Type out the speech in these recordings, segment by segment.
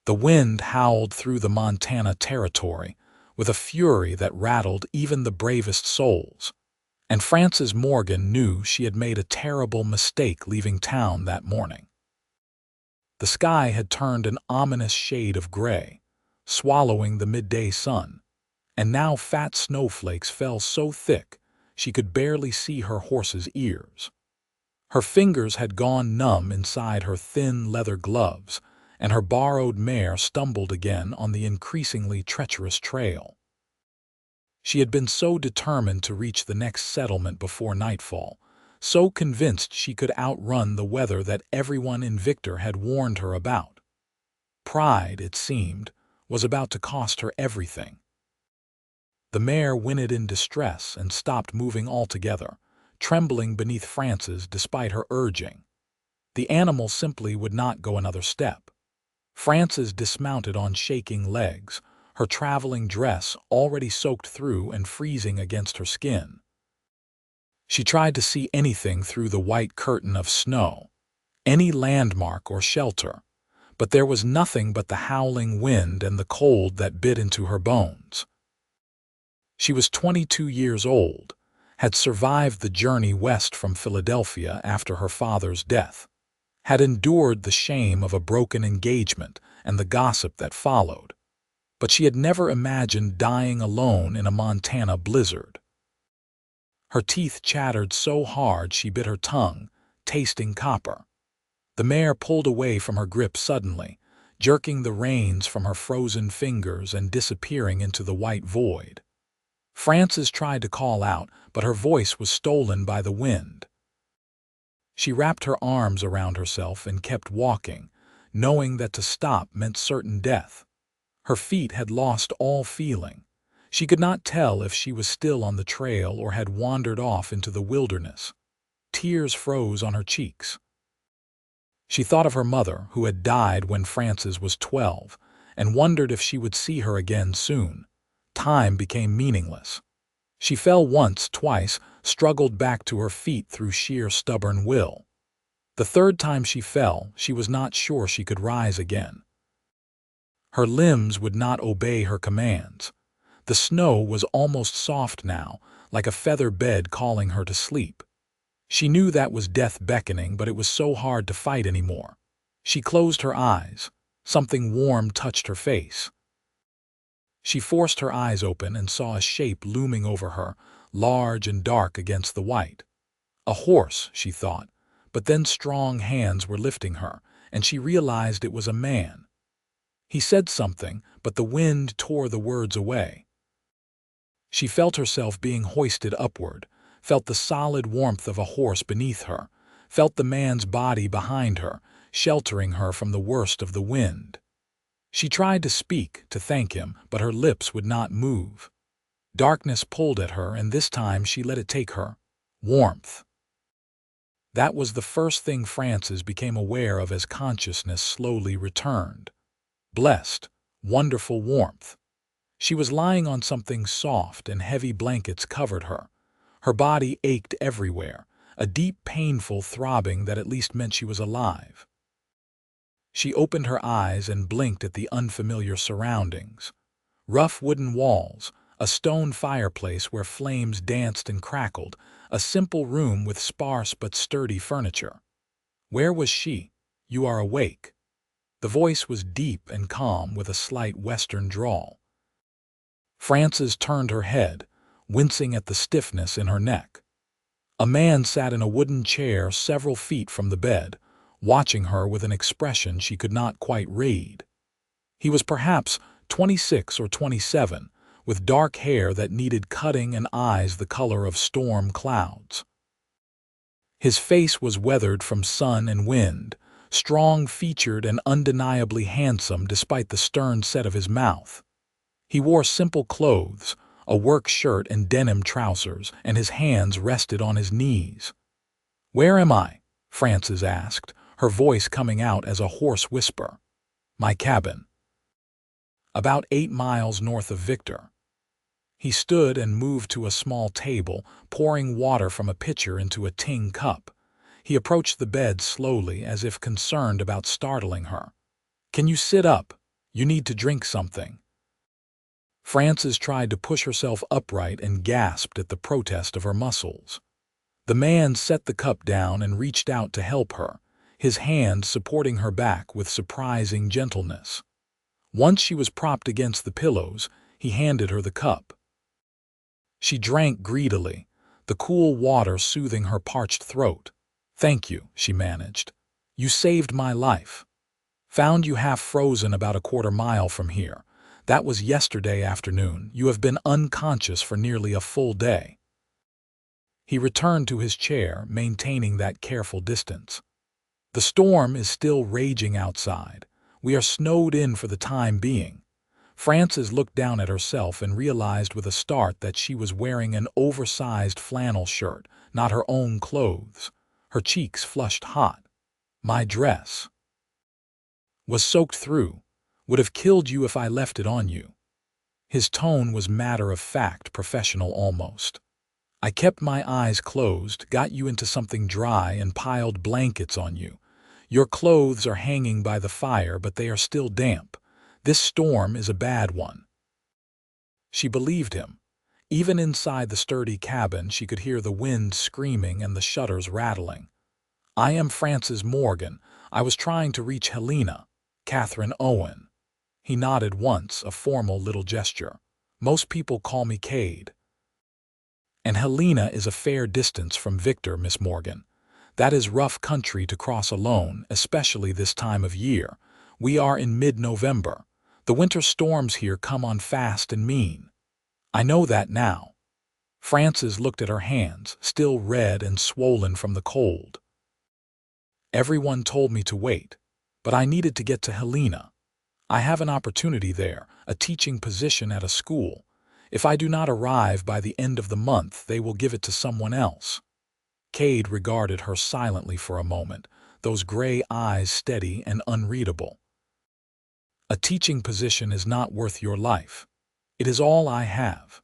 The wind howled through the Montana territory with a fury that rattled even the bravest souls, and Frances Morgan knew she had made a terrible mistake leaving town that morning. The sky had turned an ominous shade of gray, swallowing the midday sun, and now fat snowflakes fell so thick she could barely see her horse's ears. Her fingers had gone numb inside her thin leather gloves, and her borrowed mare stumbled again on the increasingly treacherous trail. She had been so determined to reach the next settlement before nightfall, so convinced she could outrun the weather that everyone in Victor had warned her about. Pride, it seemed, was about to cost her everything. The mare whinnied in distress and stopped moving altogether, trembling beneath Frances despite her urging. The animal simply would not go another step. Frances dismounted on shaking legs, her traveling dress already soaked through and freezing against her skin. She tried to see anything through the white curtain of snow, any landmark or shelter, but there was nothing but the howling wind and the cold that bit into her bones. She was 22 years old, had survived the journey west from Philadelphia after her father's death, had endured the shame of a broken engagement and the gossip that followed, but she had never imagined dying alone in a Montana blizzard. Her teeth chattered so hard she bit her tongue, tasting copper. The mare pulled away from her grip suddenly, jerking the reins from her frozen fingers and disappearing into the white void. Frances tried to call out, but her voice was stolen by the wind. She wrapped her arms around herself and kept walking, knowing that to stop meant certain death. Her feet had lost all feeling. She could not tell if she was still on the trail or had wandered off into the wilderness. Tears froze on her cheeks. She thought of her mother, who had died when Frances was 12, and wondered if she would see her again soon. Time became meaningless. She fell once, twice, struggled back to her feet through sheer stubborn will. The third time she fell, she was not sure she could rise again. Her limbs would not obey her commands. The snow was almost soft now, like a feather bed calling her to sleep. She knew that was death beckoning, but it was so hard to fight anymore. She closed her eyes. Something warm touched her face. She forced her eyes open and saw a shape looming over her, large and dark against the white. A horse, she thought, but then strong hands were lifting her, and she realized it was a man. He said something, but the wind tore the words away. She felt herself being hoisted upward, felt the solid warmth of a horse beneath her, felt the man's body behind her, sheltering her from the worst of the wind. She tried to speak, to thank him, but her lips would not move. Darkness pulled at her, and this time she let it take her. Warmth. That was the first thing Frances became aware of as consciousness slowly returned. Blessed, wonderful warmth. She was lying on something soft, and heavy blankets covered her. Her body ached everywhere, a deep, painful throbbing that at least meant she was alive. She opened her eyes and blinked at the unfamiliar surroundings. Rough wooden walls, a stone fireplace where flames danced and crackled, a simple room with sparse but sturdy furniture. Where was she? "You are awake." The voice was deep and calm with a slight western drawl. Frances turned her head, wincing at the stiffness in her neck. A man sat in a wooden chair several feet from the bed, watching her with an expression she could not quite read. He was perhaps 26 or 27, with dark hair that needed cutting and eyes the color of storm clouds. His face was weathered from sun and wind, strong-featured and undeniably handsome despite the stern set of his mouth. He wore simple clothes, a work shirt and denim trousers, and his hands rested on his knees. "Where am I?" Frances asked, her voice coming out as a hoarse whisper. "My cabin." "About 8 miles north of Victor." He stood and moved to a small table, pouring water from a pitcher into a tin cup. He approached the bed slowly, as if concerned about startling her. "Can you sit up?" You need to drink something." Frances tried to push herself upright and gasped at the protest of her muscles. The man set the cup down and reached out to help her, his hand supporting her back with surprising gentleness. Once she was propped against the pillows, he handed her the cup. She drank greedily, the cool water soothing her parched throat. "Thank you," she managed. "You saved my life. Found you half frozen about a quarter-mile from here. That was yesterday afternoon. You have been unconscious for nearly a full day." He returned to his chair, maintaining that careful distance. "The storm is still raging outside. We are snowed in for the time being." Frances looked down at herself and realized with a start that she was wearing an oversized flannel shirt, not her own clothes. Her cheeks flushed hot. "My dress was soaked through. Would have killed you if I left it on you." His tone was matter-of-fact, professional almost. "I kept my eyes closed, got you into something dry, and piled blankets on you. Your clothes are hanging by the fire, but they are still damp. This storm is a bad one." She believed him. Even inside the sturdy cabin, she could hear the wind screaming and the shutters rattling. "I am Frances Morgan. I was trying to reach Helena. Kade Owen." He nodded once, a formal little gesture. "Most people call me Kade. And Helena is a fair distance from Victor, Miss Morgan. That is rough country to cross alone, especially this time of year. We are in mid-November. The winter storms here come on fast and mean." "I know that now." Frances looked at her hands, still red and swollen from the cold. "Everyone told me to wait, but I needed to get to Helena. I have an opportunity there, a teaching position at a school. If I do not arrive by the end of the month, they will give it to someone else." Kade regarded her silently for a moment, those gray eyes steady and unreadable. "A teaching position is not worth your life. It is all I have."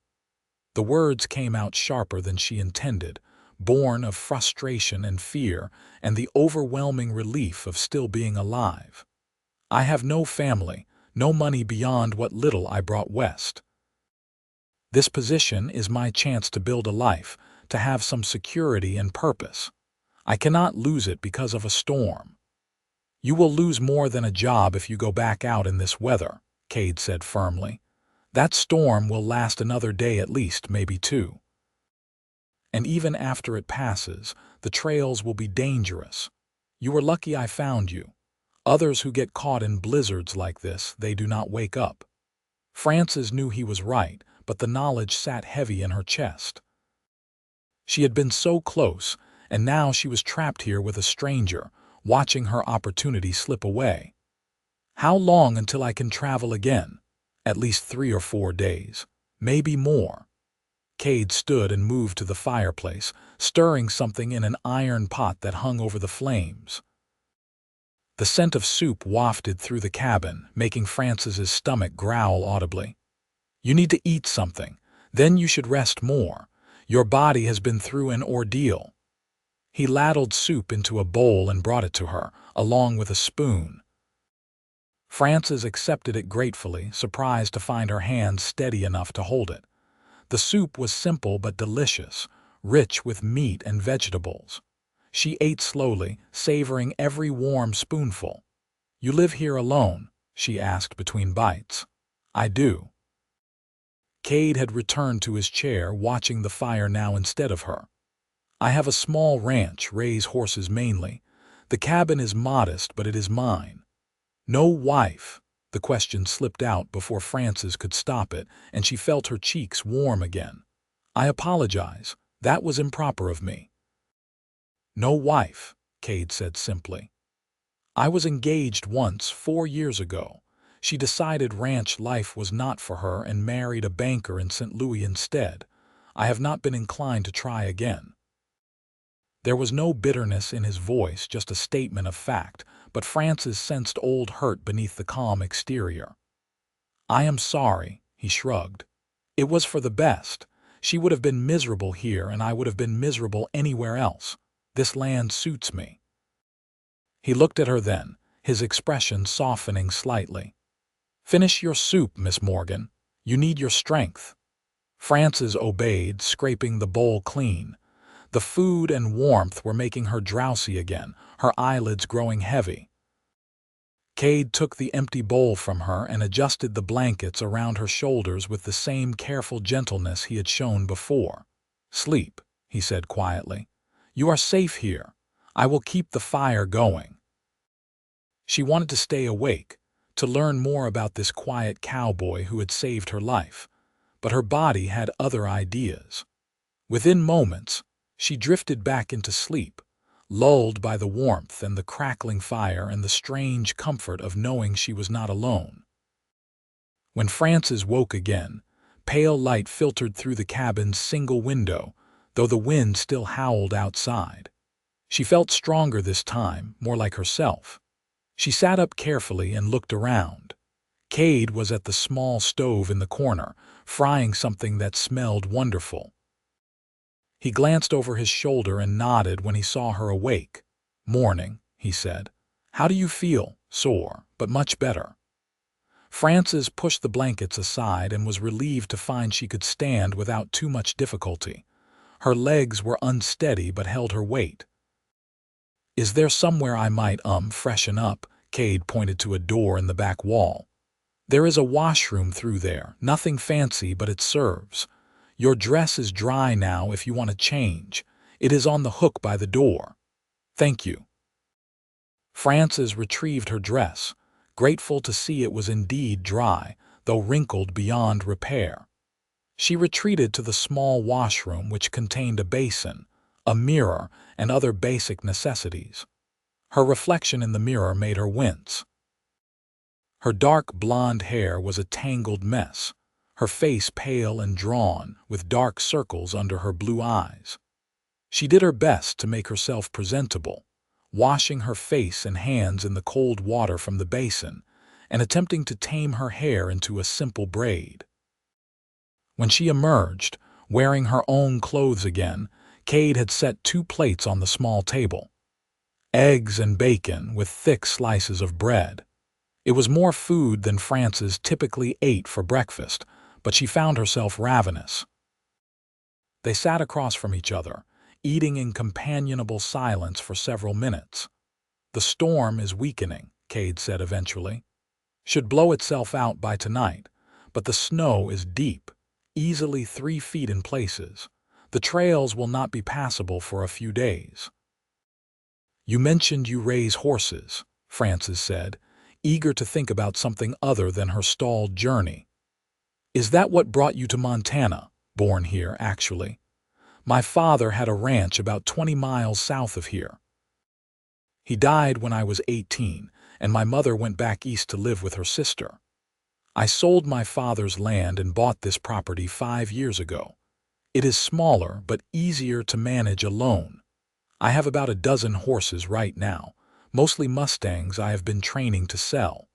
The words came out sharper than she intended, born of frustration and fear and the overwhelming relief of still being alive. "I have no family, no money beyond what little I brought west. This position is my chance to build a life, to have some security and purpose. I cannot lose it because of a storm." "You will lose more than a job if you go back out in this weather," Kade said firmly. "That storm will last another day at least, maybe two. And even after it passes, the trails will be dangerous. You were lucky I found you. Others who get caught in blizzards like this, they do not wake up." Frances knew he was right, but the knowledge sat heavy in her chest. She had been so close, and now she was trapped here with a stranger, watching her opportunity slip away. "How long until I can travel again?" "At least 3 or 4 days. Maybe more." Kade stood and moved to the fireplace, stirring something in an iron pot that hung over the flames. The scent of soup wafted through the cabin, making Frances's stomach growl audibly. "You need to eat something. Then you should rest more. Your body has been through an ordeal." He ladled soup into a bowl and brought it to her, along with a spoon. Frances accepted it gratefully, surprised to find her hands steady enough to hold it. The soup was simple but delicious, rich with meat and vegetables. She ate slowly, savoring every warm spoonful. "You live here alone?" she asked between bites. "I do." Kade had returned to his chair, watching the fire now instead of her. "I have a small ranch, raise horses mainly. The cabin is modest, but it is mine." "No wife?" The question slipped out before Frances could stop it, and she felt her cheeks warm again. "I apologize. That was improper of me." "No wife," Kade said simply. "I was engaged once, 4 years ago. She decided ranch life was not for her and married a banker in St. Louis instead. I have not been inclined to try again." There was no bitterness in his voice, just a statement of fact, but Frances sensed old hurt beneath the calm exterior. "I am sorry," he shrugged. "It was for the best. She would have been miserable here and I would have been miserable anywhere else. This land suits me." He looked at her then, his expression softening slightly. Finish your soup, Miss Morgan. You need your strength. Frances obeyed, scraping the bowl clean. The food and warmth were making her drowsy again, her eyelids growing heavy. Kade took the empty bowl from her and adjusted the blankets around her shoulders with the same careful gentleness he had shown before. "Sleep," he said quietly. "You are safe here. I will keep the fire going." She wanted to stay awake, to learn more about this quiet cowboy who had saved her life, but her body had other ideas. Within moments, she drifted back into sleep, lulled by the warmth and the crackling fire and the strange comfort of knowing she was not alone. When Frances woke again, pale light filtered through the cabin's single window, though the wind still howled outside. She felt stronger this time, more like herself. She sat up carefully and looked around. Kade was at the small stove in the corner, frying something that smelled wonderful. He glanced over his shoulder and nodded when he saw her awake. "Morning," he said. "How do you feel?" "Sore, but much better." Frances pushed the blankets aside and was relieved to find she could stand without too much difficulty. Her legs were unsteady but held her weight. "Is there somewhere I might, freshen up?" Kade pointed to a door in the back wall. "There is a washroom through there, nothing fancy, but it serves. Your dress is dry now if you want to change. It is on the hook by the door." "Thank you." Frances retrieved her dress, grateful to see it was indeed dry, though wrinkled beyond repair. She retreated to the small washroom which contained a basin, a mirror, and other basic necessities. Her reflection in the mirror made her wince. Her dark blonde hair was a tangled mess, her face pale and drawn, with dark circles under her blue eyes. She did her best to make herself presentable, washing her face and hands in the cold water from the basin, and attempting to tame her hair into a simple braid. When she emerged, wearing her own clothes again, Kade had set 2 plates on the small table. Eggs and bacon with thick slices of bread. It was more food than Frances typically ate for breakfast, but she found herself ravenous. They sat across from each other, eating in companionable silence for several minutes. "The storm is weakening," Kade said eventually. "Should blow itself out by tonight, but the snow is deep, easily 3 feet in places. The trails will not be passable for a few days." "You mentioned you raise horses," Frances said, eager to think about something other than her stalled journey. "Is that what brought you to Montana? Born here, actually. My father had a ranch about 20 miles south of here. He died when I was 18, and my mother went back east to live with her sister. I sold my father's land and bought this property 5 years ago. It is smaller but easier to manage alone. I have about a dozen horses right now, mostly Mustangs I have been training to sell."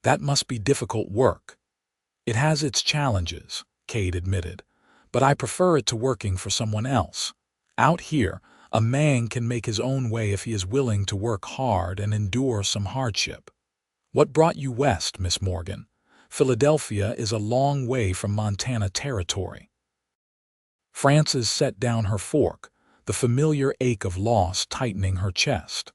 "That must be difficult work." "It has its challenges," Kade admitted, "but I prefer it to working for someone else. Out here, a man can make his own way if he is willing to work hard and endure some hardship." "What brought you west, Miss Morgan? Philadelphia is a long way from Montana territory." Frances set down her fork, the familiar ache of loss tightening her chest.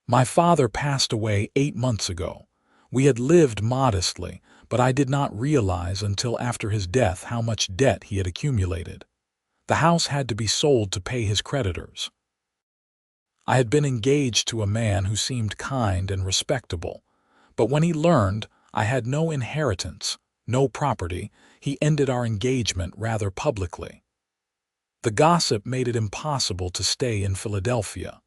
"My father passed away 8 months ago. We had lived modestly, but I did not realize until after his death how much debt he had accumulated. The house had to be sold to pay his creditors. I had been engaged to a man who seemed kind and respectable, but when he learned I had no inheritance, no property, he ended our engagement rather publicly. The gossip made it impossible to stay in Philadelphia.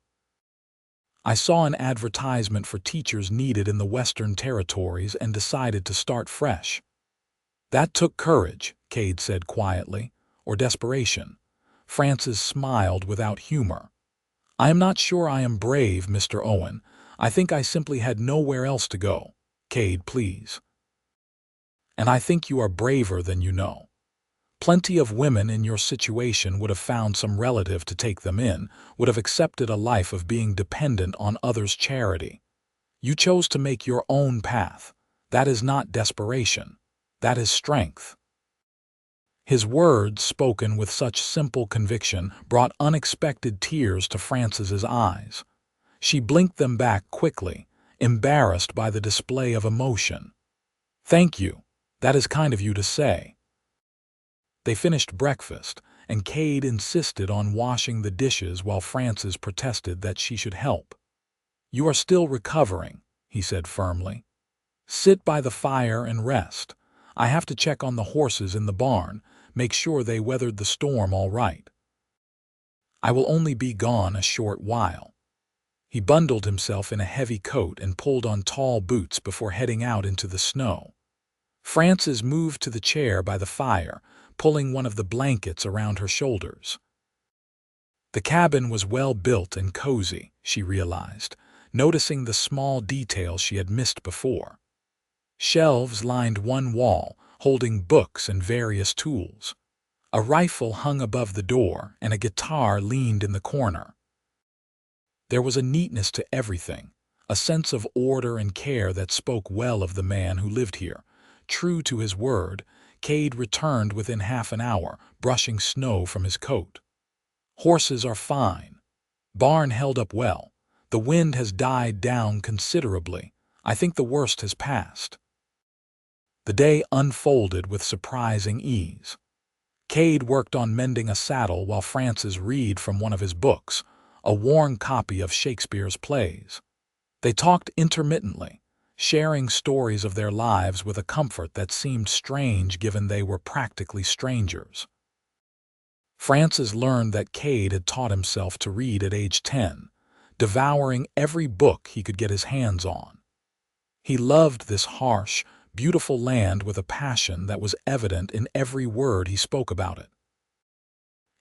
I saw an advertisement for teachers needed in the Western Territories and decided to start fresh." "That took courage," Kade said quietly, "or desperation." Frances smiled without humor. "I am not sure I am brave, Mr. Owen. I think I simply had nowhere else to go." "Kade, please." "And I think you are braver than you know. Plenty of women in your situation would have found some relative to take them in, would have accepted a life of being dependent on others' charity. You chose to make your own path. That is not desperation. That is strength. His words, spoken with such simple conviction, brought unexpected tears to Frances's eyes. She blinked them back quickly, embarrassed by the display of emotion. "Thank you. That is kind of you to say." They finished breakfast, and Kade insisted on washing the dishes while Frances protested that she should help. "You are still recovering," he said firmly. "Sit by the fire and rest. I have to check on the horses in the barn, make sure they weathered the storm all right. I will only be gone a short while." He bundled himself in a heavy coat and pulled on tall boots before heading out into the snow. Frances moved to the chair by the fire, pulling one of the blankets around her shoulders. The cabin was well built and cozy, she realized, noticing the small details she had missed before. Shelves lined one wall, holding books and various tools. A rifle hung above the door, and a guitar leaned in the corner. There was a neatness to everything, a sense of order and care that spoke well of the man who lived here. True to his word, Kade returned within half an hour, brushing snow from his coat. "Horses are fine. Barn held up well. The wind has died down considerably. I think the worst has passed." The day unfolded with surprising ease. Kade worked on mending a saddle while Frances read from one of his books, a worn copy of Shakespeare's plays. They talked intermittently, sharing stories of their lives with a comfort that seemed strange given they were practically strangers. Frances learned that Kade had taught himself to read at age 10, devouring every book he could get his hands on. He loved this harsh, beautiful land with a passion that was evident in every word he spoke about it.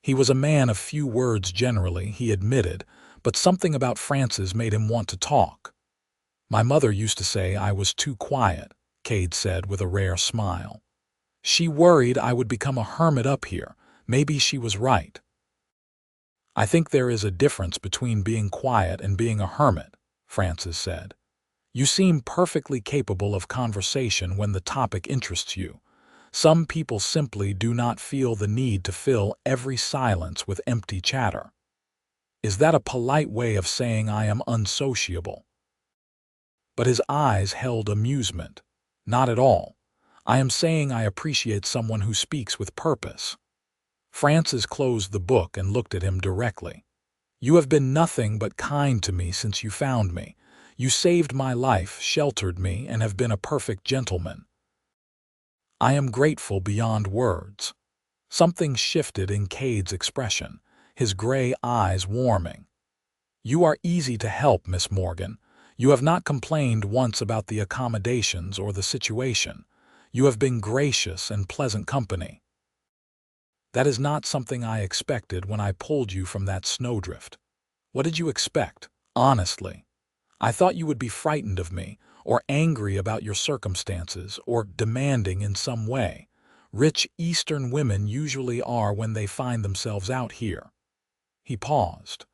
He was a man of few words generally, he admitted, but something about Frances made him want to talk. "My mother used to say I was too quiet," Kade said with a rare smile. "She worried I would become a hermit up here. Maybe she was right." "I think there is a difference between being quiet and being a hermit," Frances said. "You seem perfectly capable of conversation when the topic interests you. Some people simply do not feel the need to fill every silence with empty chatter." "Is that a polite way of saying I am unsociable?" But his eyes held amusement. "Not at all. I am saying I appreciate someone who speaks with purpose." Frances closed the book and looked at him directly. "You have been nothing but kind to me since you found me. You saved my life, sheltered me, and have been a perfect gentleman." "I am grateful beyond words." Something shifted in Kade's expression, his gray eyes warming. "You are easy to help, Miss Morgan. You have not complained once about the accommodations or the situation. You have been gracious and pleasant company." "That is not something I expected when I pulled you from that snowdrift." "What did you expect, honestly?" "I thought you would be frightened of me, or angry about your circumstances, or demanding in some way. Rich Eastern women usually are when they find themselves out here." He paused.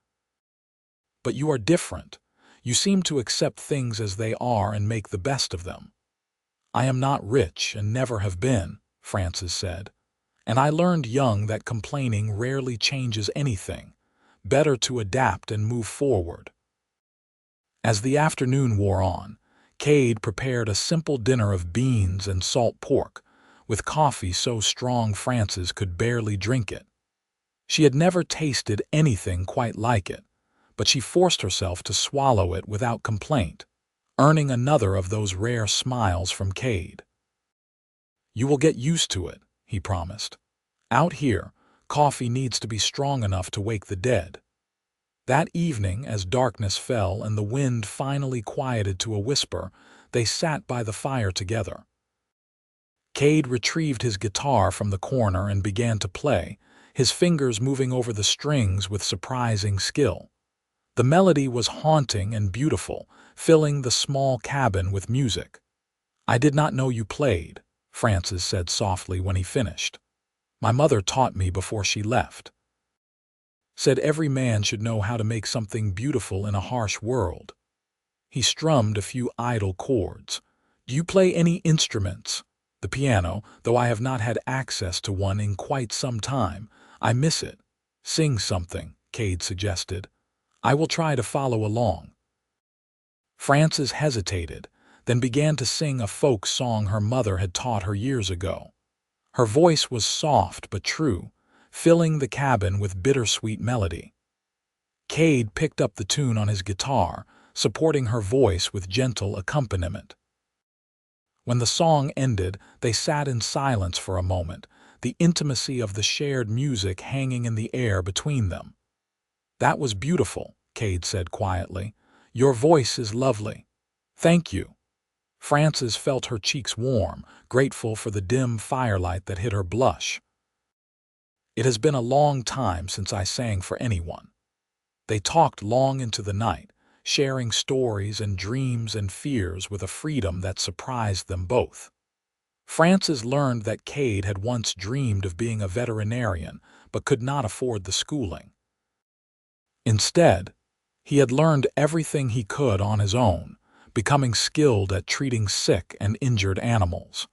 "But you are different. You seem to accept things as they are and make the best of them." "I am not rich and never have been," Frances said. "And I learned young that complaining rarely changes anything. Better to adapt and move forward." As the afternoon wore on, Kade prepared a simple dinner of beans and salt pork, with coffee so strong Frances could barely drink it. She had never tasted anything quite like it, but she forced herself to swallow it without complaint, earning another of those rare smiles from Kade. "You will get used to it," he promised. "Out here, coffee needs to be strong enough to wake the dead." That evening, as darkness fell and the wind finally quieted to a whisper, they sat by the fire together. Kade retrieved his guitar from the corner and began to play, his fingers moving over the strings with surprising skill. The melody was haunting and beautiful, filling the small cabin with music. "I did not know you played," Frances said softly when he finished. "My mother taught me before she left. Said every man should know how to make something beautiful in a harsh world." He strummed a few idle chords, Do you play any instruments? The piano, though I have not had access to one in quite some time. I miss it. Sing something, Kade suggested. I will try to follow along. Frances hesitated, then began to sing a folk song her mother had taught her years ago. Her voice was soft but true, filling the cabin with bittersweet melody. Kade picked up the tune on his guitar, supporting her voice with gentle accompaniment. When the song ended, they sat in silence for a moment, the intimacy of the shared music hanging in the air between them. "That was beautiful," Kade said quietly. "Your voice is lovely." "Thank you." Frances felt her cheeks warm, grateful for the dim firelight that hid her blush. "It has been a long time since I sang for anyone." They talked long into the night, sharing stories and dreams and fears with a freedom that surprised them both. Frances learned that Kade had once dreamed of being a veterinarian but could not afford the schooling. Instead, he had learned everything he could on his own, becoming skilled at treating sick and injured animals.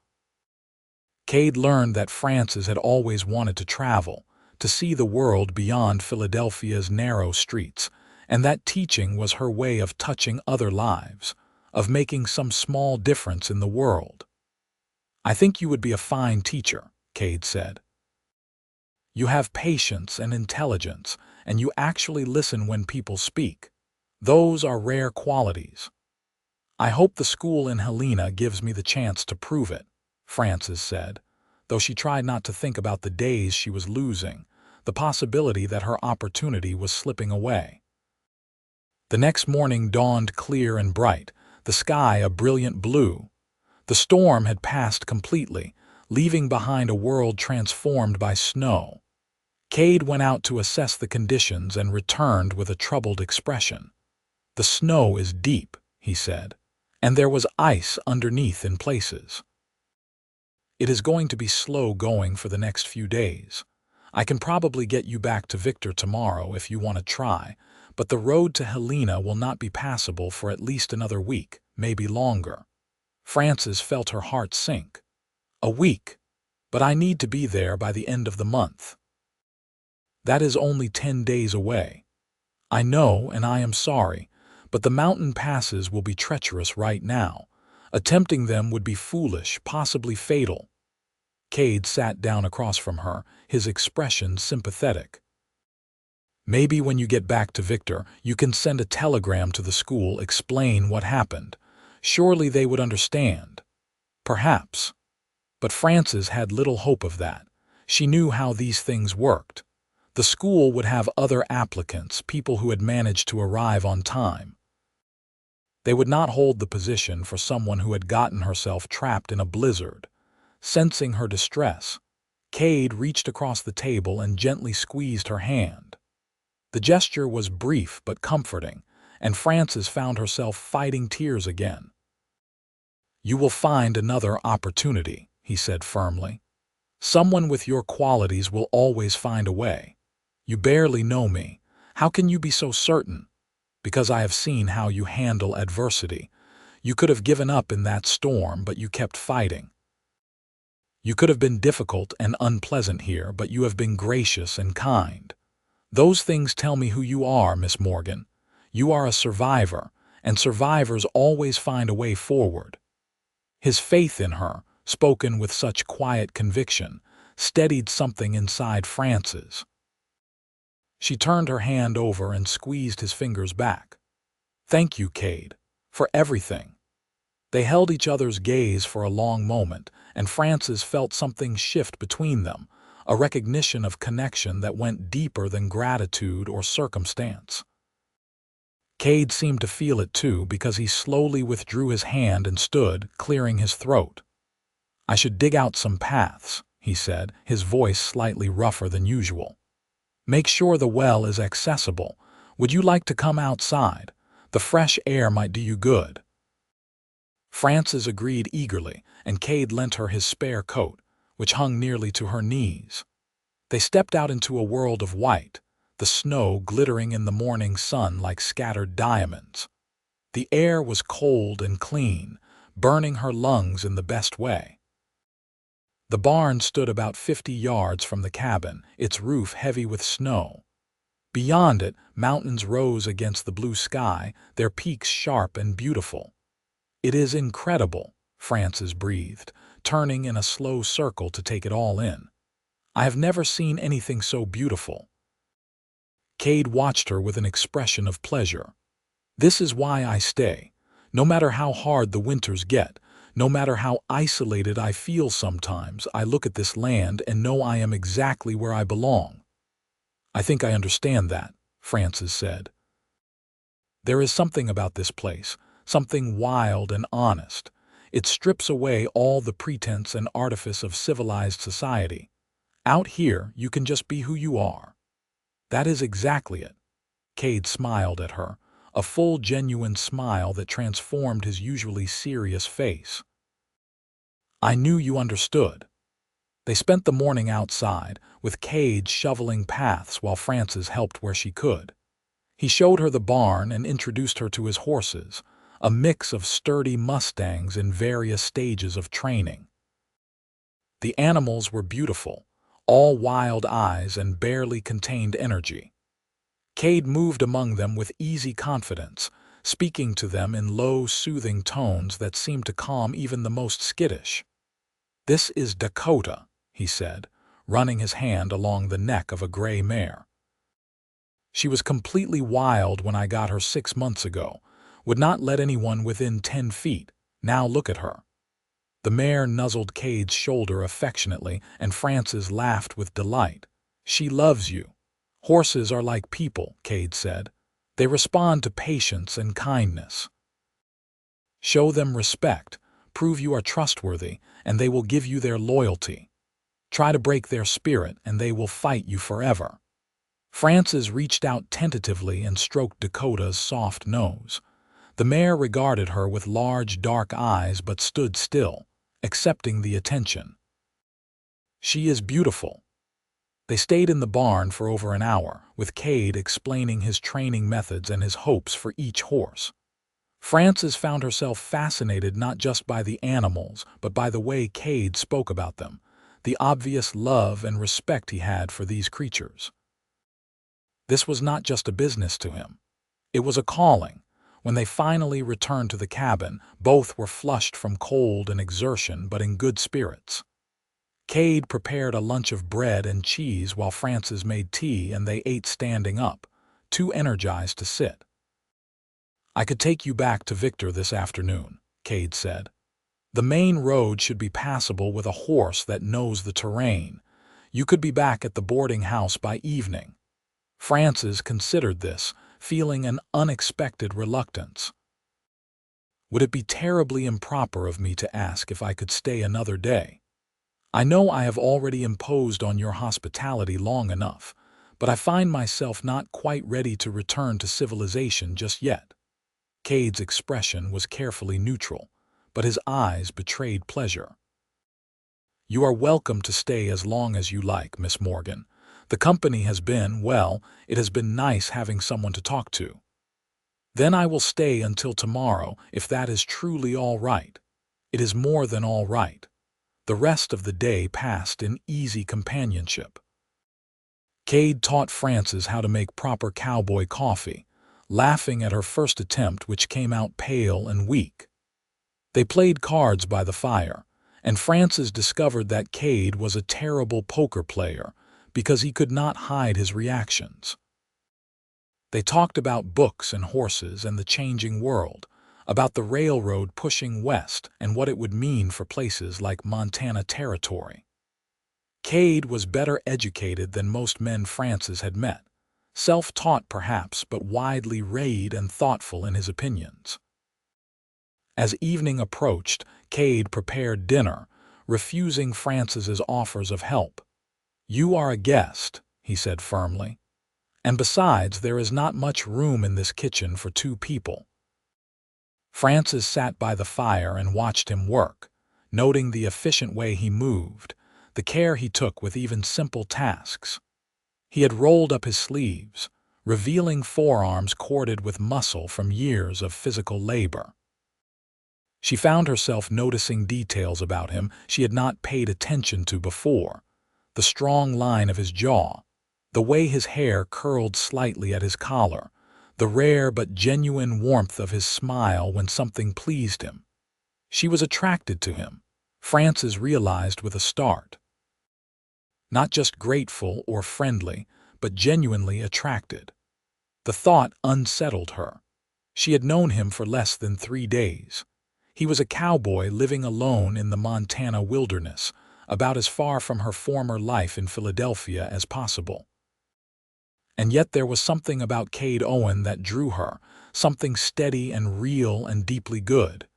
Kade learned that Frances had always wanted to travel, to see the world beyond Philadelphia's narrow streets, and that teaching was her way of touching other lives, of making some small difference in the world. "I think you would be a fine teacher," Kade said. "You have patience and intelligence, and you actually listen when people speak. Those are rare qualities." "I hope the school in Helena gives me the chance to prove it," Frances said, though she tried not to think about the days she was losing, the possibility that her opportunity was slipping away. The next morning dawned clear and bright, the sky a brilliant blue. The storm had passed completely, leaving behind a world transformed by snow. Kade went out to assess the conditions and returned with a troubled expression. "The snow is deep," he said, "and there was ice underneath in places. It is going to be slow going for the next few days. I can probably get you back to Victor tomorrow if you want to try, but the road to Helena will not be passable for at least another week, maybe longer." Frances felt her heart sink. "A week? But I need to be there by the end of the month." "That is only 10 days away." "I know, and I am sorry, but the mountain passes will be treacherous right now. Attempting them would be foolish, possibly fatal." Kade sat down across from her, his expression sympathetic. "Maybe when you get back to Victor, you can send a telegram to the school, explain what happened. Surely they would understand." "Perhaps." But Frances had little hope of that. She knew how these things worked. The school would have other applicants, people who had managed to arrive on time. They would not hold the position for someone who had gotten herself trapped in a blizzard. Sensing her distress, Kade reached across the table and gently squeezed her hand. The gesture was brief but comforting, and Frances found herself fighting tears again. "You will find another opportunity," he said firmly. "Someone with your qualities will always find a way. You barely know me. How can you be so certain?" "Because I have seen how you handle adversity. You could have given up in that storm, but you kept fighting. You could have been difficult and unpleasant here, but you have been gracious and kind. Those things tell me who you are, Miss Morgan. You are a survivor, and survivors always find a way forward." His faith in her, spoken with such quiet conviction, steadied something inside Frances. She turned her hand over and squeezed his fingers back. "Thank you, Kade, for everything." They held each other's gaze for a long moment, and Frances felt something shift between them, a recognition of connection that went deeper than gratitude or circumstance. Kade seemed to feel it too, because he slowly withdrew his hand and stood, clearing his throat. "I should dig out some paths," he said, his voice slightly rougher than usual. "Make sure the well is accessible. Would you like to come outside? The fresh air might do you good." Frances agreed eagerly, and Kade lent her his spare coat, which hung nearly to her knees. They stepped out into a world of white, the snow glittering in the morning sun like scattered diamonds. The air was cold and clean, burning her lungs in the best way. The barn stood about 50 yards from the cabin, its roof heavy with snow. Beyond it, mountains rose against the blue sky, their peaks sharp and beautiful. "It is incredible," Frances breathed, turning in a slow circle to take it all in. "I have never seen anything so beautiful." Kade watched her with an expression of pleasure. "This is why I stay. No matter how hard the winters get, no matter how isolated I feel sometimes, I look at this land and know I am exactly where I belong." "I think I understand that," Frances said. "There is something about this place, something wild and honest. It strips away all the pretense and artifice of civilized society. Out here, you can just be who you are." "That is exactly it." Kade smiled at her, a full, genuine smile that transformed his usually serious face. "I knew you understood." They spent the morning outside, with Kade shoveling paths while Frances helped where she could. He showed her the barn and introduced her to his horses, a mix of sturdy mustangs in various stages of training. The animals were beautiful, all wild eyes and barely contained energy. Kade moved among them with easy confidence, speaking to them in low, soothing tones that seemed to calm even the most skittish. "This is Dakota," he said, running his hand along the neck of a gray mare. "She was completely wild when I got her 6 months ago, would not let anyone within 10 feet. Now look at her." The mare nuzzled Kade's shoulder affectionately, and Frances laughed with delight. "She loves you." "Horses are like people," Kade said. "They respond to patience and kindness. Show them respect, prove you are trustworthy, and they will give you their loyalty. Try to break their spirit, and they will fight you forever." Frances reached out tentatively and stroked Dakota's soft nose. The mare regarded her with large, dark eyes but stood still, accepting the attention. "She is beautiful." They stayed in the barn for over an hour, with Kade explaining his training methods and his hopes for each horse. Frances found herself fascinated not just by the animals, but by the way Kade spoke about them, the obvious love and respect he had for these creatures. This was not just a business to him. It was a calling. When they finally returned to the cabin, both were flushed from cold and exertion but in good spirits. Kade prepared a lunch of bread and cheese while Frances made tea, and they ate standing up, too energized to sit. "I could take you back to Victor this afternoon," Kade said. "The main road should be passable with a horse that knows the terrain. You could be back at the boarding house by evening." Frances considered this, feeling an unexpected reluctance. "Would it be terribly improper of me to ask if I could stay another day? I know I have already imposed on your hospitality long enough, but I find myself not quite ready to return to civilization just yet." Kade's expression was carefully neutral, but his eyes betrayed pleasure. "You are welcome to stay as long as you like, Miss Morgan. The company has been, well, it has been nice having someone to talk to. Then I will stay until tomorrow, if that is truly all right." "It is more than all right." The rest of the day passed in easy companionship. Kade taught Frances how to make proper cowboy coffee, laughing at her first attempt, which came out pale and weak. They played cards by the fire, and Frances discovered that Kade was a terrible poker player because he could not hide his reactions. They talked about books and horses and the changing world, about the railroad pushing west and what it would mean for places like Montana Territory. Kade was better educated than most men Frances had met, self-taught perhaps, but widely read and thoughtful in his opinions. As evening approached, Kade prepared dinner, refusing Frances's offers of help. "You are a guest," he said firmly. "And besides, there is not much room in this kitchen for 2 people." Frances sat by the fire and watched him work, noting the efficient way he moved, the care he took with even simple tasks. He had rolled up his sleeves, revealing forearms corded with muscle from years of physical labor. She found herself noticing details about him she had not paid attention to before. The strong line of his jaw, the way his hair curled slightly at his collar, the rare but genuine warmth of his smile when something pleased him. She was attracted to him, Frances realized with a start. Not just grateful or friendly, but genuinely attracted. The thought unsettled her. She had known him for less than 3 days. He was a cowboy living alone in the Montana wilderness, about as far from her former life in Philadelphia as possible. And yet there was something about Kade Owen that drew her, something steady and real and deeply good.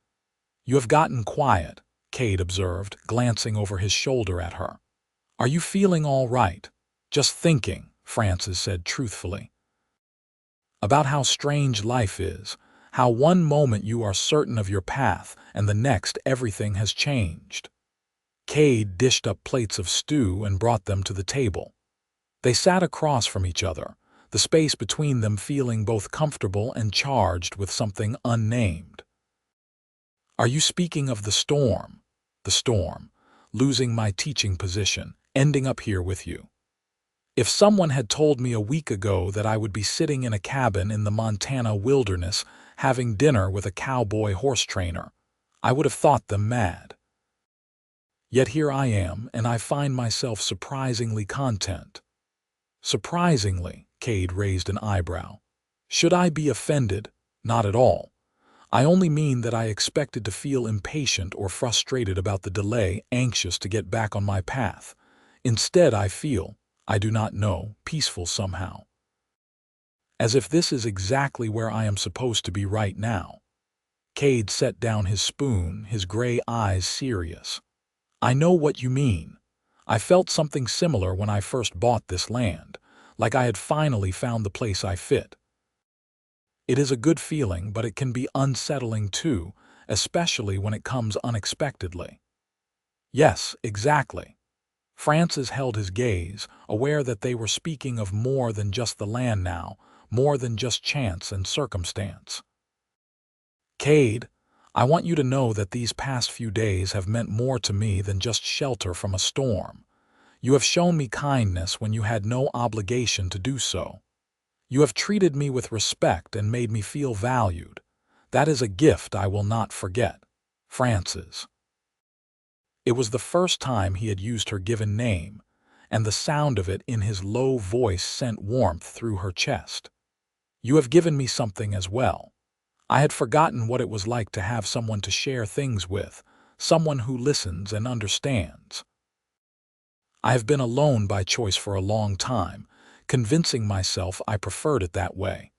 "You have gotten quiet," Kade observed, glancing over his shoulder at her. "Are you feeling all right?" "Just thinking," Frances said truthfully. "About how strange life is, how one moment you are certain of your path and the next everything has changed." Kade dished up plates of stew and brought them to the table. They sat across from each other, the space between them feeling both comfortable and charged with something unnamed. "Are you speaking of the storm?" "The storm. Losing my teaching position, ending up here with you. If someone had told me a week ago that I would be sitting in a cabin in the Montana wilderness having dinner with a cowboy horse trainer, I would have thought them mad. Yet here I am, and I find myself surprisingly content." "Surprisingly," Kade raised an eyebrow. "Should I be offended?" "Not at all. I only mean that I expected to feel impatient or frustrated about the delay, anxious to get back on my path. Instead, I feel, I do not know, peaceful somehow. As if this is exactly where I am supposed to be right now." Kade set down his spoon, his gray eyes serious. "I know what you mean. I felt something similar when I first bought this land, like I had finally found the place I fit. It is a good feeling, but it can be unsettling too, especially when it comes unexpectedly." "Yes, exactly." Frances held his gaze, aware that they were speaking of more than just the land now, more than just chance and circumstance. "Kade, I want you to know that these past few days have meant more to me than just shelter from a storm. You have shown me kindness when you had no obligation to do so. You have treated me with respect and made me feel valued. That is a gift I will not forget. Frances." It was the first time he had used her given name, and the sound of it in his low voice sent warmth through her chest. "You have given me something as well. I had forgotten what it was like to have someone to share things with, someone who listens and understands. I have been alone by choice for a long time, convincing myself I preferred it that way.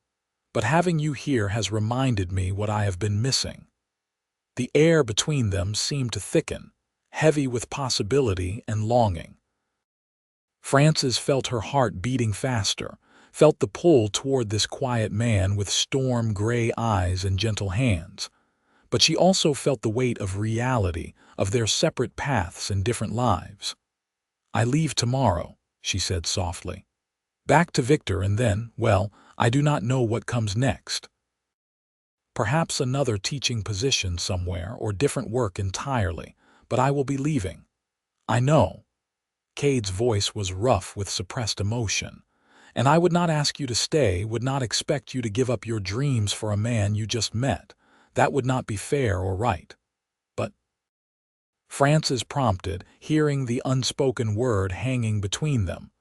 But having you here has reminded me what I have been missing." The air between them seemed to thicken, heavy with possibility and longing. Frances felt her heart beating faster, felt the pull toward this quiet man with storm-gray eyes and gentle hands. But she also felt the weight of reality, of their separate paths and different lives. "I leave tomorrow," she said softly. "Back to Victor, and then, well, I do not know what comes next. Perhaps another teaching position somewhere or different work entirely, but I will be leaving. I know." Kade's voice was rough with suppressed emotion. "And I would not ask you to stay, would not expect you to give up your dreams for a man you just met. That would not be fair or right. But—" Frances prompted, hearing the unspoken word hanging between them.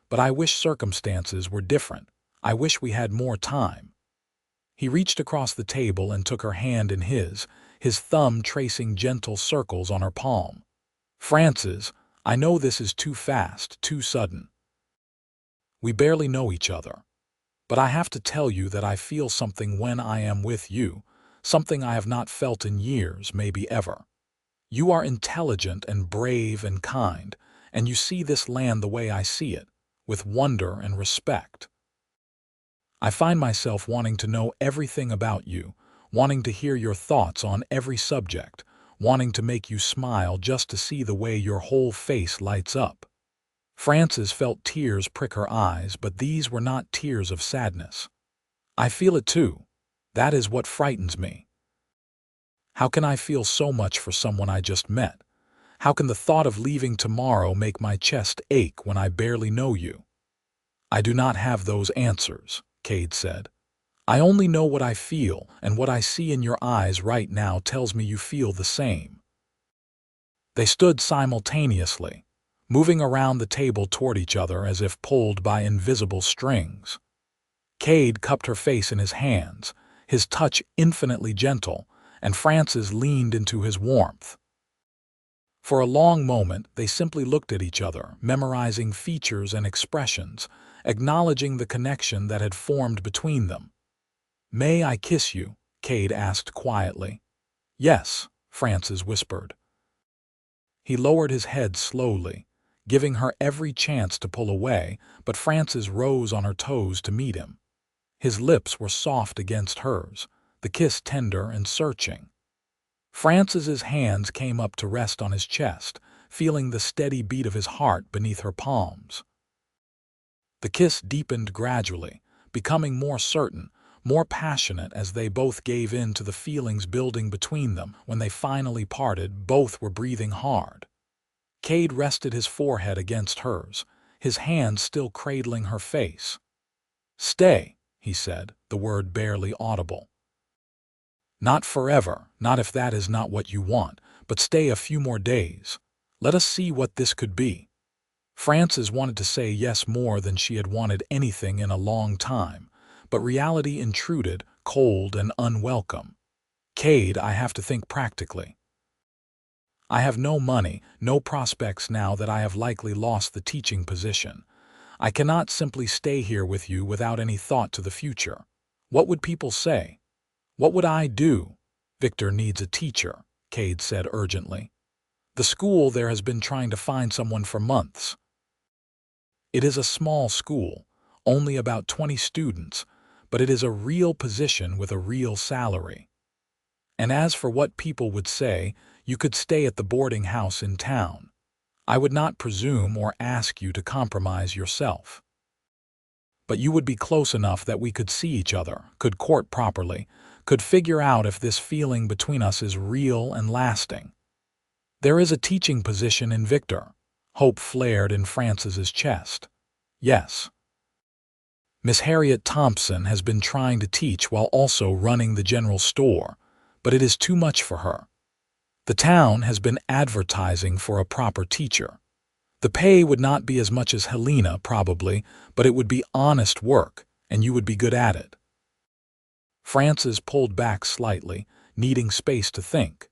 "But I wish circumstances were different. I wish we had more time." He reached across the table and took her hand in his thumb tracing gentle circles on her palm. "Frances, I know this is too fast, too sudden. We barely know each other. But I have to tell you that I feel something when I am with you, something I have not felt in years, maybe ever. You are intelligent and brave and kind, and you see this land the way I see it, with wonder and respect. I find myself wanting to know everything about you, wanting to hear your thoughts on every subject, wanting to make you smile just to see the way your whole face lights up." Frances felt tears prick her eyes, but these were not tears of sadness. "I feel it too. That is what frightens me." How can I feel so much for someone I just met? How can the thought of leaving tomorrow make my chest ache when I barely know you? I do not have those answers, Kade said. I only know what I feel, and what I see in your eyes right now tells me you feel the same. They stood simultaneously, moving around the table toward each other as if pulled by invisible strings. Kade cupped her face in his hands, his touch infinitely gentle, and Frances leaned into his warmth. For a long moment, they simply looked at each other, memorizing features and expressions, acknowledging the connection that had formed between them. "May I kiss you?" Kade asked quietly. "Yes," Frances whispered. He lowered his head slowly, giving her every chance to pull away, but Frances rose on her toes to meet him. His lips were soft against hers, the kiss tender and searching. Frances's hands came up to rest on his chest, feeling the steady beat of his heart beneath her palms. The kiss deepened gradually, becoming more certain, more passionate as they both gave in to the feelings building between them. When they finally parted, both were breathing hard. Kade rested his forehead against hers, his hands still cradling her face. "Stay," he said, the word barely audible. "Not forever, not if that is not what you want, but stay a few more days. Let us see what this could be." Frances wanted to say yes more than she had wanted anything in a long time, but reality intruded, cold and unwelcome. "Kade, I have to think practically. I have no money, no prospects now that I have likely lost the teaching position. I cannot simply stay here with you without any thought to the future. What would people say? What would I do?" "Victor needs a teacher," Kade said urgently. "The school there has been trying to find someone for months. It is a small school, only about 20 students, but it is a real position with a real salary. And as for what people would say, you could stay at the boarding house in town. I would not presume or ask you to compromise yourself. But you would be close enough that we could see each other, could court properly, could figure out if this feeling between us is real and lasting. There is a teaching position in Victor." Hope flared in Frances's chest. "Yes. Miss Harriet Thompson has been trying to teach while also running the general store, but it is too much for her. The town has been advertising for a proper teacher. The pay would not be as much as Helena, probably, but it would be honest work, and you would be good at it." Frances pulled back slightly, needing space to think.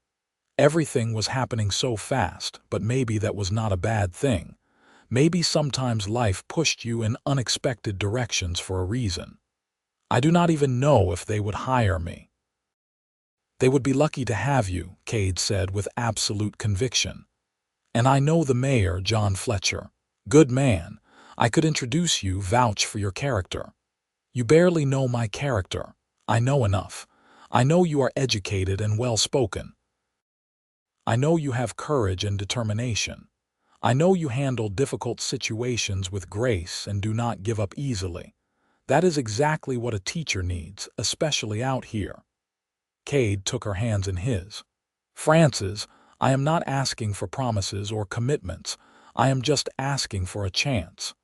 Everything was happening so fast, but maybe that was not a bad thing. Maybe sometimes life pushed you in unexpected directions for a reason. "I do not even know if they would hire me." "They would be lucky to have you," Kade said with absolute conviction. "And I know the mayor, John Fletcher. Good man. I could introduce you, vouch for your character." "You barely know my character. I know enough. I know you are educated and well-spoken. I know you have courage and determination. I know you handle difficult situations with grace and do not give up easily. That is exactly what a teacher needs, especially out here." Kade took her hands in his. "Frances, I am not asking for promises or commitments. I am just asking for a chance.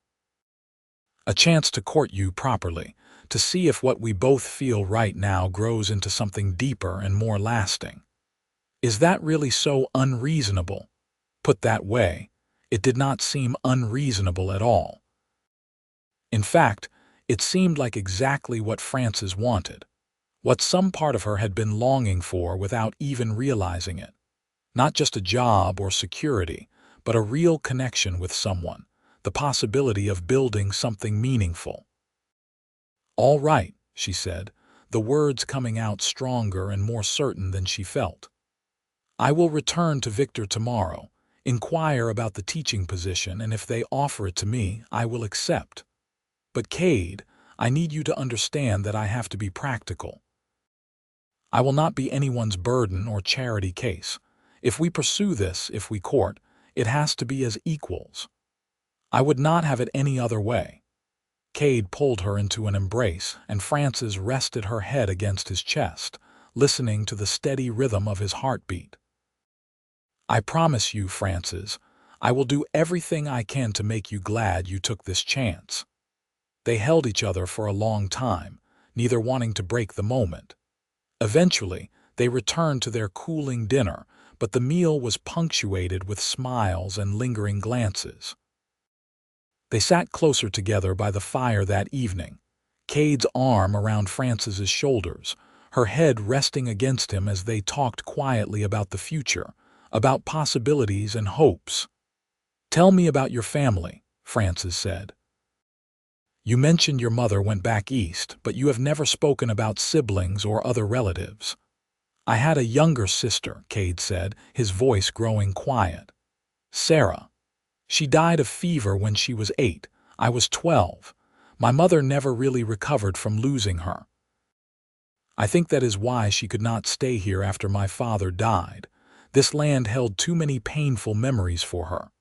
A chance to court you properly, to see if what we both feel right now grows into something deeper and more lasting." Is that really so unreasonable? Put that way, it did not seem unreasonable at all. In fact, it seemed like exactly what Frances wanted, what some part of her had been longing for without even realizing it. Not just a job or security, but a real connection with someone, the possibility of building something meaningful. "All right," she said, the words coming out stronger and more certain than she felt. "I will return to Victor tomorrow, inquire about the teaching position, and if they offer it to me, I will accept. But Kade, I need you to understand that I have to be practical. I will not be anyone's burden or charity case. If we pursue this, if we court, it has to be as equals. I would not have it any other way." Kade pulled her into an embrace, and Frances rested her head against his chest, listening to the steady rhythm of his heartbeat. "I promise you, Francis, I will do everything I can to make you glad you took this chance." They held each other for a long time, neither wanting to break the moment. Eventually, they returned to their cooling dinner, but the meal was punctuated with smiles and lingering glances. They sat closer together by the fire that evening, Cade's arm around Francis's shoulders, her head resting against him as they talked quietly about the future, about possibilities and hopes. "Tell me about your family," Francis said. "You mentioned your mother went back east, but you have never spoken about siblings or other relatives." "I had a younger sister," Cade said, his voice growing quiet. "Sarah. She died of fever when she was 8. I was 12. My mother never really recovered from losing her. I think that is why she could not stay here after my father died. This land held too many painful memories for her."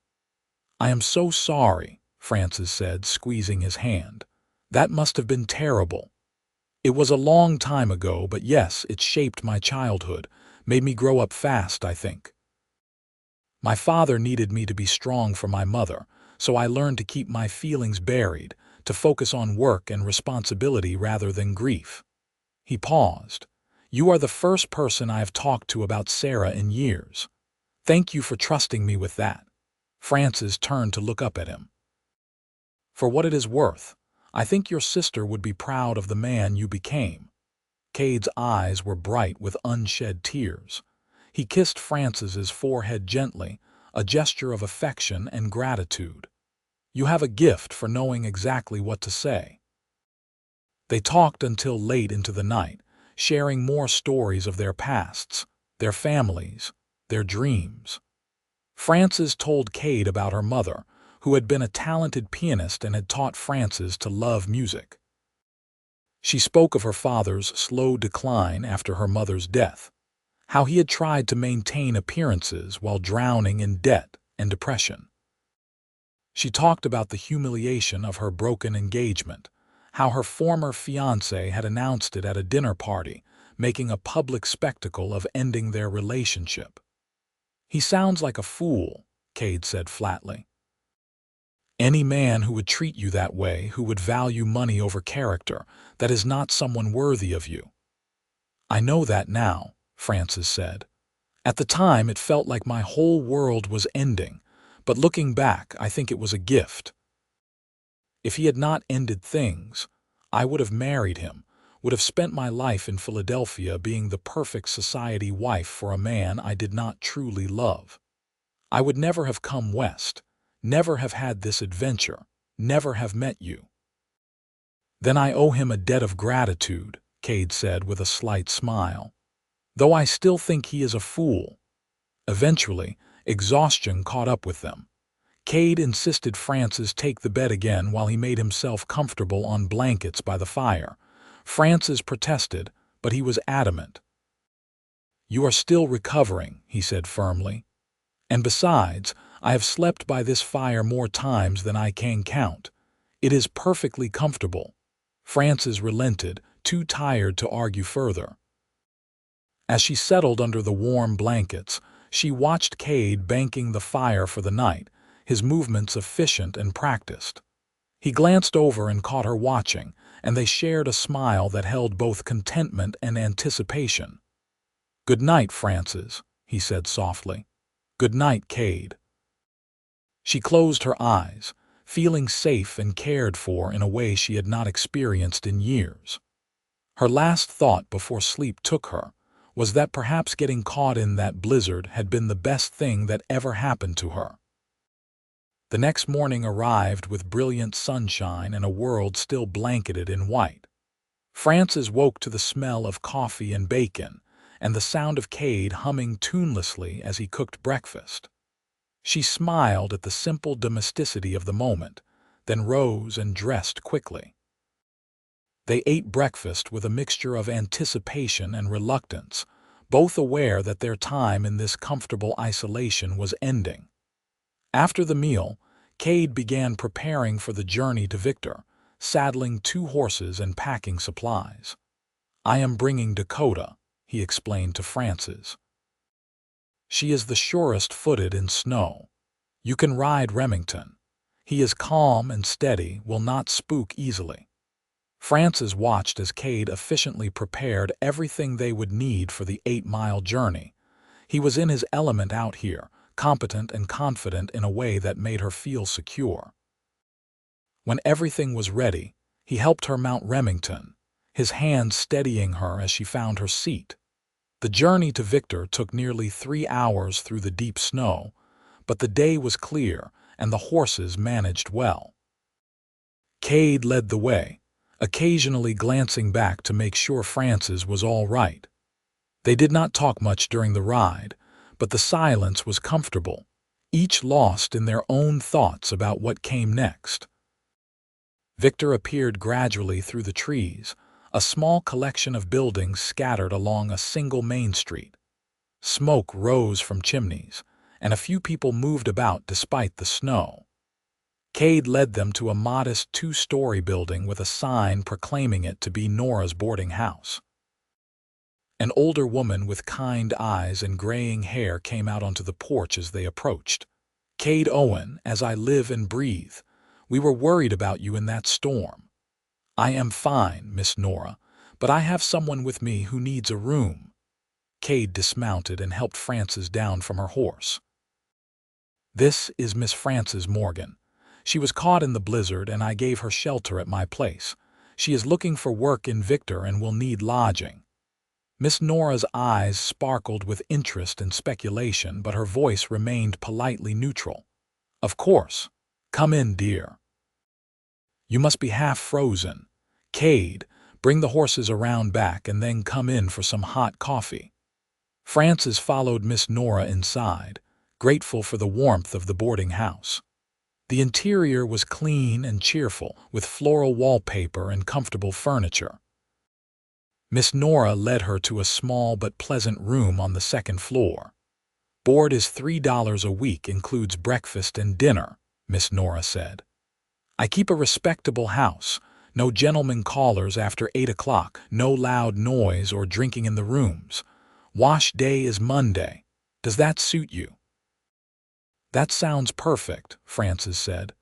"I am so sorry," Francis said, squeezing his hand. "That must have been terrible." "It was a long time ago, but yes, it shaped my childhood, made me grow up fast, I think. My father needed me to be strong for my mother, so I learned to keep my feelings buried, to focus on work and responsibility rather than grief." He paused. "You are the first person I have talked to about Sarah in years. Thank you for trusting me with that." Francis turned to look up at him. "For what it is worth, I think your sister would be proud of the man you became." Cade's eyes were bright with unshed tears. He kissed Francis's forehead gently, a gesture of affection and gratitude. "You have a gift for knowing exactly what to say." They talked until late into the night, sharing more stories of their pasts, their families, their dreams. Frances told Cade about her mother, who had been a talented pianist and had taught Frances to love music. She spoke of her father's slow decline after her mother's death, how he had tried to maintain appearances while drowning in debt and depression. She talked about the humiliation of her broken engagement, how her former fiancé had announced it at a dinner party, making a public spectacle of ending their relationship. "He sounds like a fool," Cade said flatly. "Any man who would treat you that way, who would value money over character, that is not someone worthy of you." "I know that now," Francis said. "At the time it felt like my whole world was ending, but looking back I think it was a gift. If he had not ended things, I would have married him, would have spent my life in Philadelphia being the perfect society wife for a man I did not truly love. I would never have come west, never have had this adventure, never have met you." "Then I owe him a debt of gratitude," Cade said with a slight smile. "Though I still think he is a fool." Eventually, exhaustion caught up with them. Cade insisted Francis take the bed again while he made himself comfortable on blankets by the fire. Francis protested, but he was adamant. "You are still recovering," he said firmly. "And besides, I have slept by this fire more times than I can count. It is perfectly comfortable." Francis relented, too tired to argue further. As she settled under the warm blankets, she watched Cade banking the fire for the night, his movements efficient and practiced. He glanced over and caught her watching, and they shared a smile that held both contentment and anticipation. "Good night, Francis," he said softly. "Good night, Cade." She closed her eyes, feeling safe and cared for in a way she had not experienced in years. Her last thought before sleep took her was that perhaps getting caught in that blizzard had been the best thing that ever happened to her. The next morning arrived with brilliant sunshine and a world still blanketed in white. Frances woke to the smell of coffee and bacon, and the sound of Cade humming tunelessly as he cooked breakfast. She smiled at the simple domesticity of the moment, then rose and dressed quickly. They ate breakfast with a mixture of anticipation and reluctance, both aware that their time in this comfortable isolation was ending. After the meal, Cade began preparing for the journey to Victor, saddling 2 horses and packing supplies. "I am bringing Dakota," he explained to Frances. "She is the surest-footed in snow. You can ride Remington. He is calm and steady, will not spook easily." Frances watched as Kade efficiently prepared everything they would need for the 8-mile journey. He was in his element out here, competent and confident in a way that made her feel secure. When everything was ready, he helped her mount Remington, his hand steadying her as she found her seat. The journey to Victor took nearly 3 hours through the deep snow, but the day was clear and the horses managed well. Kade led the way, occasionally glancing back to make sure Frances was all right. They did not talk much during the ride, but the silence was comfortable, each lost in their own thoughts about what came next. Victor appeared gradually through the trees, a small collection of buildings scattered along a single main street. Smoke rose from chimneys, and a few people moved about despite the snow. Kade led them to a modest 2-story building with a sign proclaiming it to be Nora's boarding house. An older woman with kind eyes and graying hair came out onto the porch as they approached. "Kade Owen, as I live and breathe. We were worried about you in that storm." "I am fine, Miss Nora, but I have someone with me who needs a room." Kade dismounted and helped Frances down from her horse. "This is Miss Frances Morgan. She was caught in the blizzard and I gave her shelter at my place. She is looking for work in Victor and will need lodging." Miss Nora's eyes sparkled with interest and speculation, but her voice remained politely neutral. "Of course. Come in, dear. You must be half frozen. Kade, bring the horses around back and then come in for some hot coffee." Frances followed Miss Nora inside, grateful for the warmth of the boarding house. The interior was clean and cheerful, with floral wallpaper and comfortable furniture. Miss Nora led her to a small but pleasant room on the 2nd floor. "Board is $3 a week, includes breakfast and dinner," Miss Nora said. "I keep a respectable house, no gentlemen callers after 8 o'clock, no loud noise or drinking in the rooms. Wash day is Monday. Does that suit you?" "That sounds perfect," Frances said.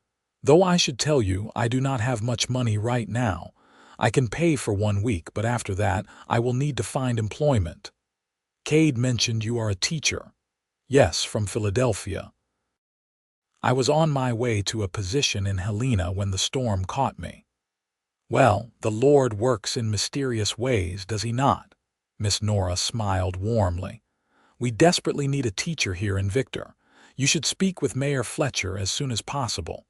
"Though I should tell you I do not have much money right now. I can pay for 1 week, but after that I will need to find employment." "Kade mentioned you are a teacher." "Yes, from Philadelphia. I was on my way to a position in Helena when the storm caught me." "Well, the Lord works in mysterious ways, does he not?" Miss Nora smiled warmly. "We desperately need a teacher here in Victor. You should speak with Mayor Fletcher as soon as possible.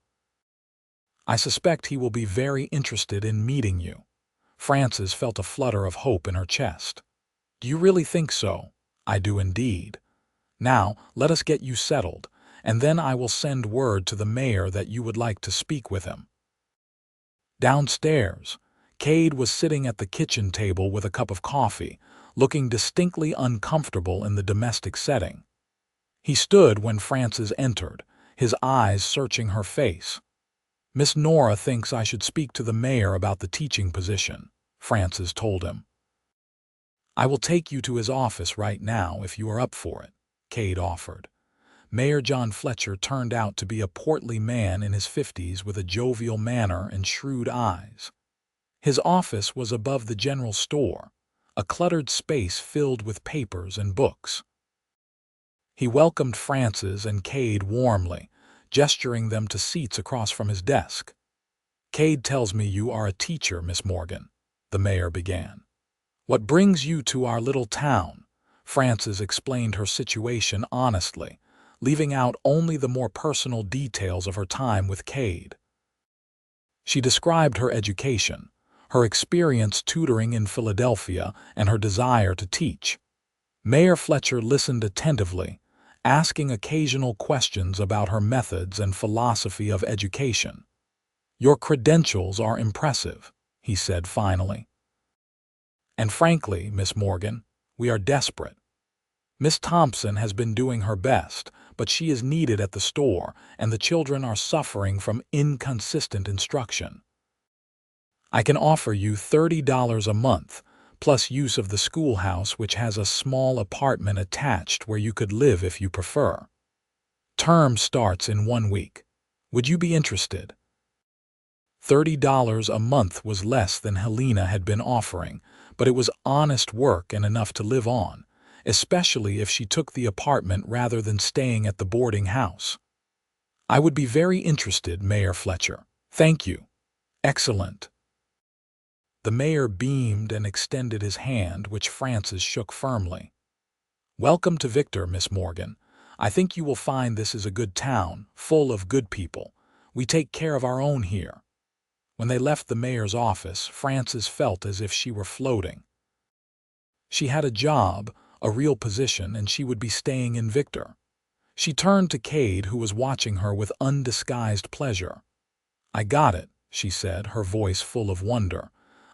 I suspect he will be very interested in meeting you." Frances felt a flutter of hope in her chest. "Do you really think so?" "I do indeed. Now, let us get you settled, and then I will send word to the mayor that you would like to speak with him." Downstairs, Kade was sitting at the kitchen table with a cup of coffee, looking distinctly uncomfortable in the domestic setting. He stood when Frances entered, his eyes searching her face. "Miss Nora thinks I should speak to the mayor about the teaching position," Frances told him. "I will take you to his office right now if you are up for it," Kade offered. Mayor John Fletcher turned out to be a portly man in his 50s with a jovial manner and shrewd eyes. His office was above the general store, a cluttered space filled with papers and books. He welcomed Frances and Kade warmly, gesturing them to seats across from his desk. "Kade tells me you are a teacher, Miss Morgan," the mayor began. "What brings you to our little town?" Frances explained her situation honestly, leaving out only the more personal details of her time with Kade. She described her education, her experience tutoring in Philadelphia, and her desire to teach. Mayor Fletcher listened attentively, asking occasional questions about her methods and philosophy of education. "Your credentials are impressive," he said finally. "And frankly, Miss Morgan, we are desperate. Miss Thompson has been doing her best, but she is needed at the store, and the children are suffering from inconsistent instruction. I can offer you $30 a month, plus use of the schoolhouse, which has a small apartment attached where you could live if you prefer. Term starts in 1 week. Would you be interested? $30 a month was less than Helena had been offering, but it was honest work and enough to live on, especially if she took the apartment rather than staying at the boarding house. I would be very interested, Mayor Fletcher. Thank you. Excellent. The mayor beamed and extended his hand, which Frances shook firmly. Welcome to Victor, Miss Morgan. I think you will find this is a good town, full of good people. We take care of our own here. When they left the mayor's office, Frances felt as if she were floating. She had a job, a real position, and she would be staying in Victor. She turned to Kade, who was watching her with undisguised pleasure. I got it, she said, her voice full of wonder.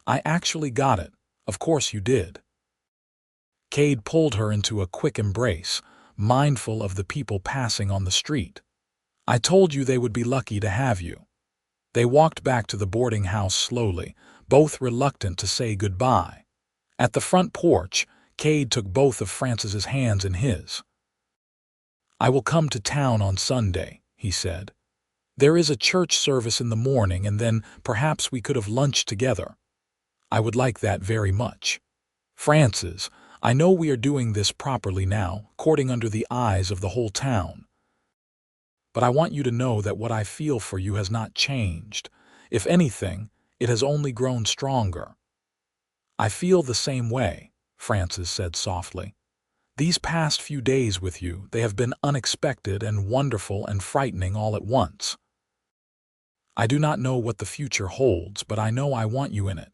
I actually got it. Of course you did. Kade pulled her into a quick embrace, mindful of the people passing on the street. I told you they would be lucky to have you. They walked back to the boarding house slowly, both reluctant to say goodbye. At the front porch, Kade took both of Frances's hands in his. I will come to town on Sunday, he said. There is a church service in the morning, and then perhaps we could have lunch together. I would like that very much. Frances, I know we are doing this properly now, courting under the eyes of the whole town. But I want you to know that what I feel for you has not changed. If anything, it has only grown stronger. I feel the same way, Frances said softly. These past few days with you, they have been unexpected and wonderful and frightening all at once. I do not know what the future holds, but I know I want you in it.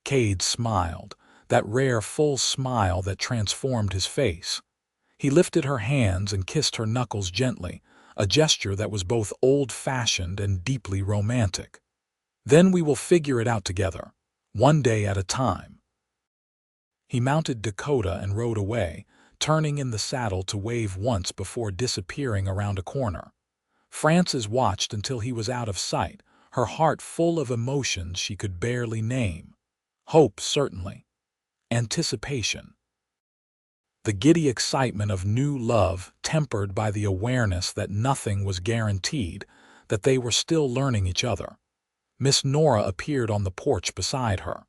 Kade smiled, that rare full smile that transformed his face. He lifted her hands and kissed her knuckles gently, a gesture that was both old-fashioned and deeply romantic. Then we will figure it out together, one day at a time. He mounted Dakota and rode away, turning in the saddle to wave once before disappearing around a corner. Frances watched until he was out of sight, her heart full of emotions she could barely name. Hope, certainly. Anticipation. The giddy excitement of new love tempered by the awareness that nothing was guaranteed, that they were still learning each other. Miss Nora appeared on the porch beside her.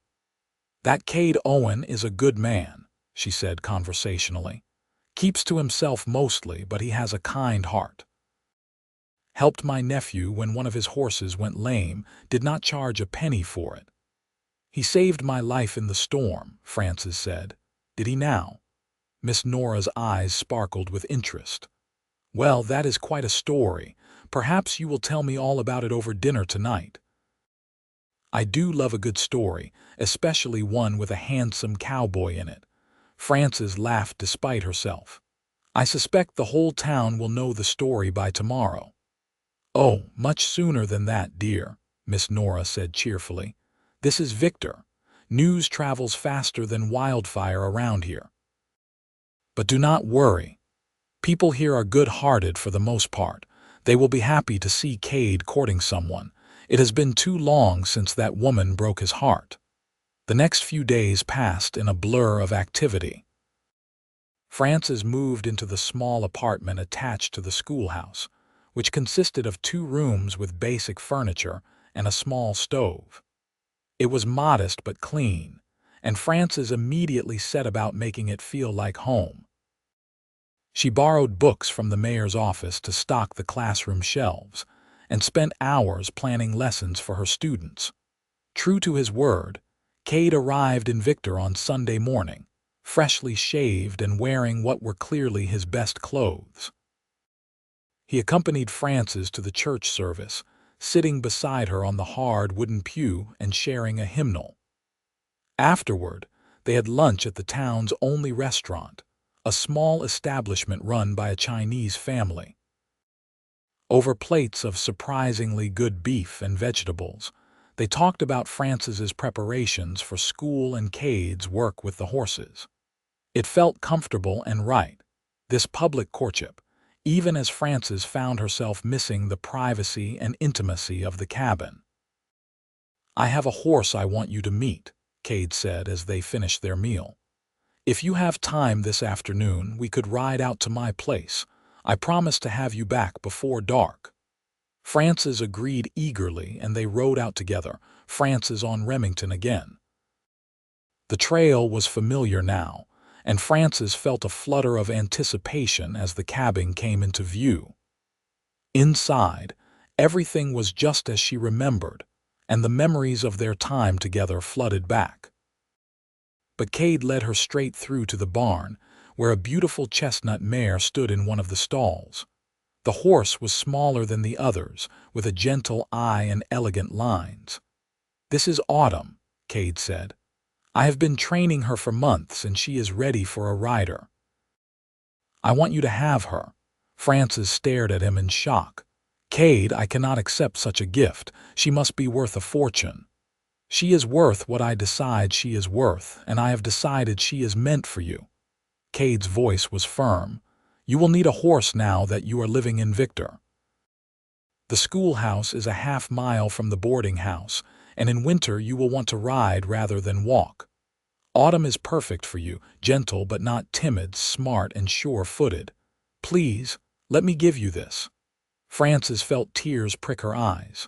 That Kade Owen is a good man, she said conversationally. Keeps to himself mostly, but he has a kind heart. Helped my nephew when one of his horses went lame, did not charge a penny for it. He saved my life in the storm, Frances said. Did he now? Miss Nora's eyes sparkled with interest. Well, that is quite a story. Perhaps you will tell me all about it over dinner tonight. I do love a good story, especially one with a handsome cowboy in it. Frances laughed despite herself. I suspect the whole town will know the story by tomorrow. Oh, much sooner than that, dear, Miss Nora said cheerfully. This is Victor. News travels faster than wildfire around here. But do not worry. People here are good-hearted for the most part. They will be happy to see Kade courting someone. It has been too long since that woman broke his heart. The next few days passed in a blur of activity. Frances moved into the small apartment attached to the schoolhouse, which consisted of 2 rooms with basic furniture and a small stove. It was modest but clean, and Frances immediately set about making it feel like home. She borrowed books from the mayor's office to stock the classroom shelves, and spent hours planning lessons for her students. True to his word, Kade arrived in Victor on Sunday morning, freshly shaved and wearing what were clearly his best clothes. He accompanied Frances to the church service, sitting beside her on the hard wooden pew and sharing a hymnal. Afterward, they had lunch at the town's only restaurant, a small establishment run by a Chinese family. Over plates of surprisingly good beef and vegetables, they talked about Frances's preparations for school and Kade's work with the horses. It felt comfortable and right, this public courtship, even as Frances found herself missing the privacy and intimacy of the cabin. I have a horse I want you to meet, Kade said as they finished their meal. "If you have time this afternoon, we could ride out to my place. I promise to have you back before dark." Frances agreed eagerly, and they rode out together, Frances on Remington again. The trail was familiar now, and Frances felt a flutter of anticipation as the cabin came into view. Inside, everything was just as she remembered, and the memories of their time together flooded back. But Kade led her straight through to the barn, where a beautiful chestnut mare stood in one of the stalls. The horse was smaller than the others, with a gentle eye and elegant lines. "This is Autumn," Kade said. "I have been training her for months, and she is ready for a rider." "I want you to have her." Frances stared at him in shock. "Kade, I cannot accept such a gift. She must be worth a fortune." "She is worth what I decide she is worth, and I have decided she is meant for you." Kade's voice was firm. "You will need a horse now that you are living in Victor. The schoolhouse is a half-mile from the boarding house, and in winter you will want to ride rather than walk. Autumn is perfect for you, gentle but not timid, smart and sure-footed. Please, let me give you this." Frances felt tears prick her eyes.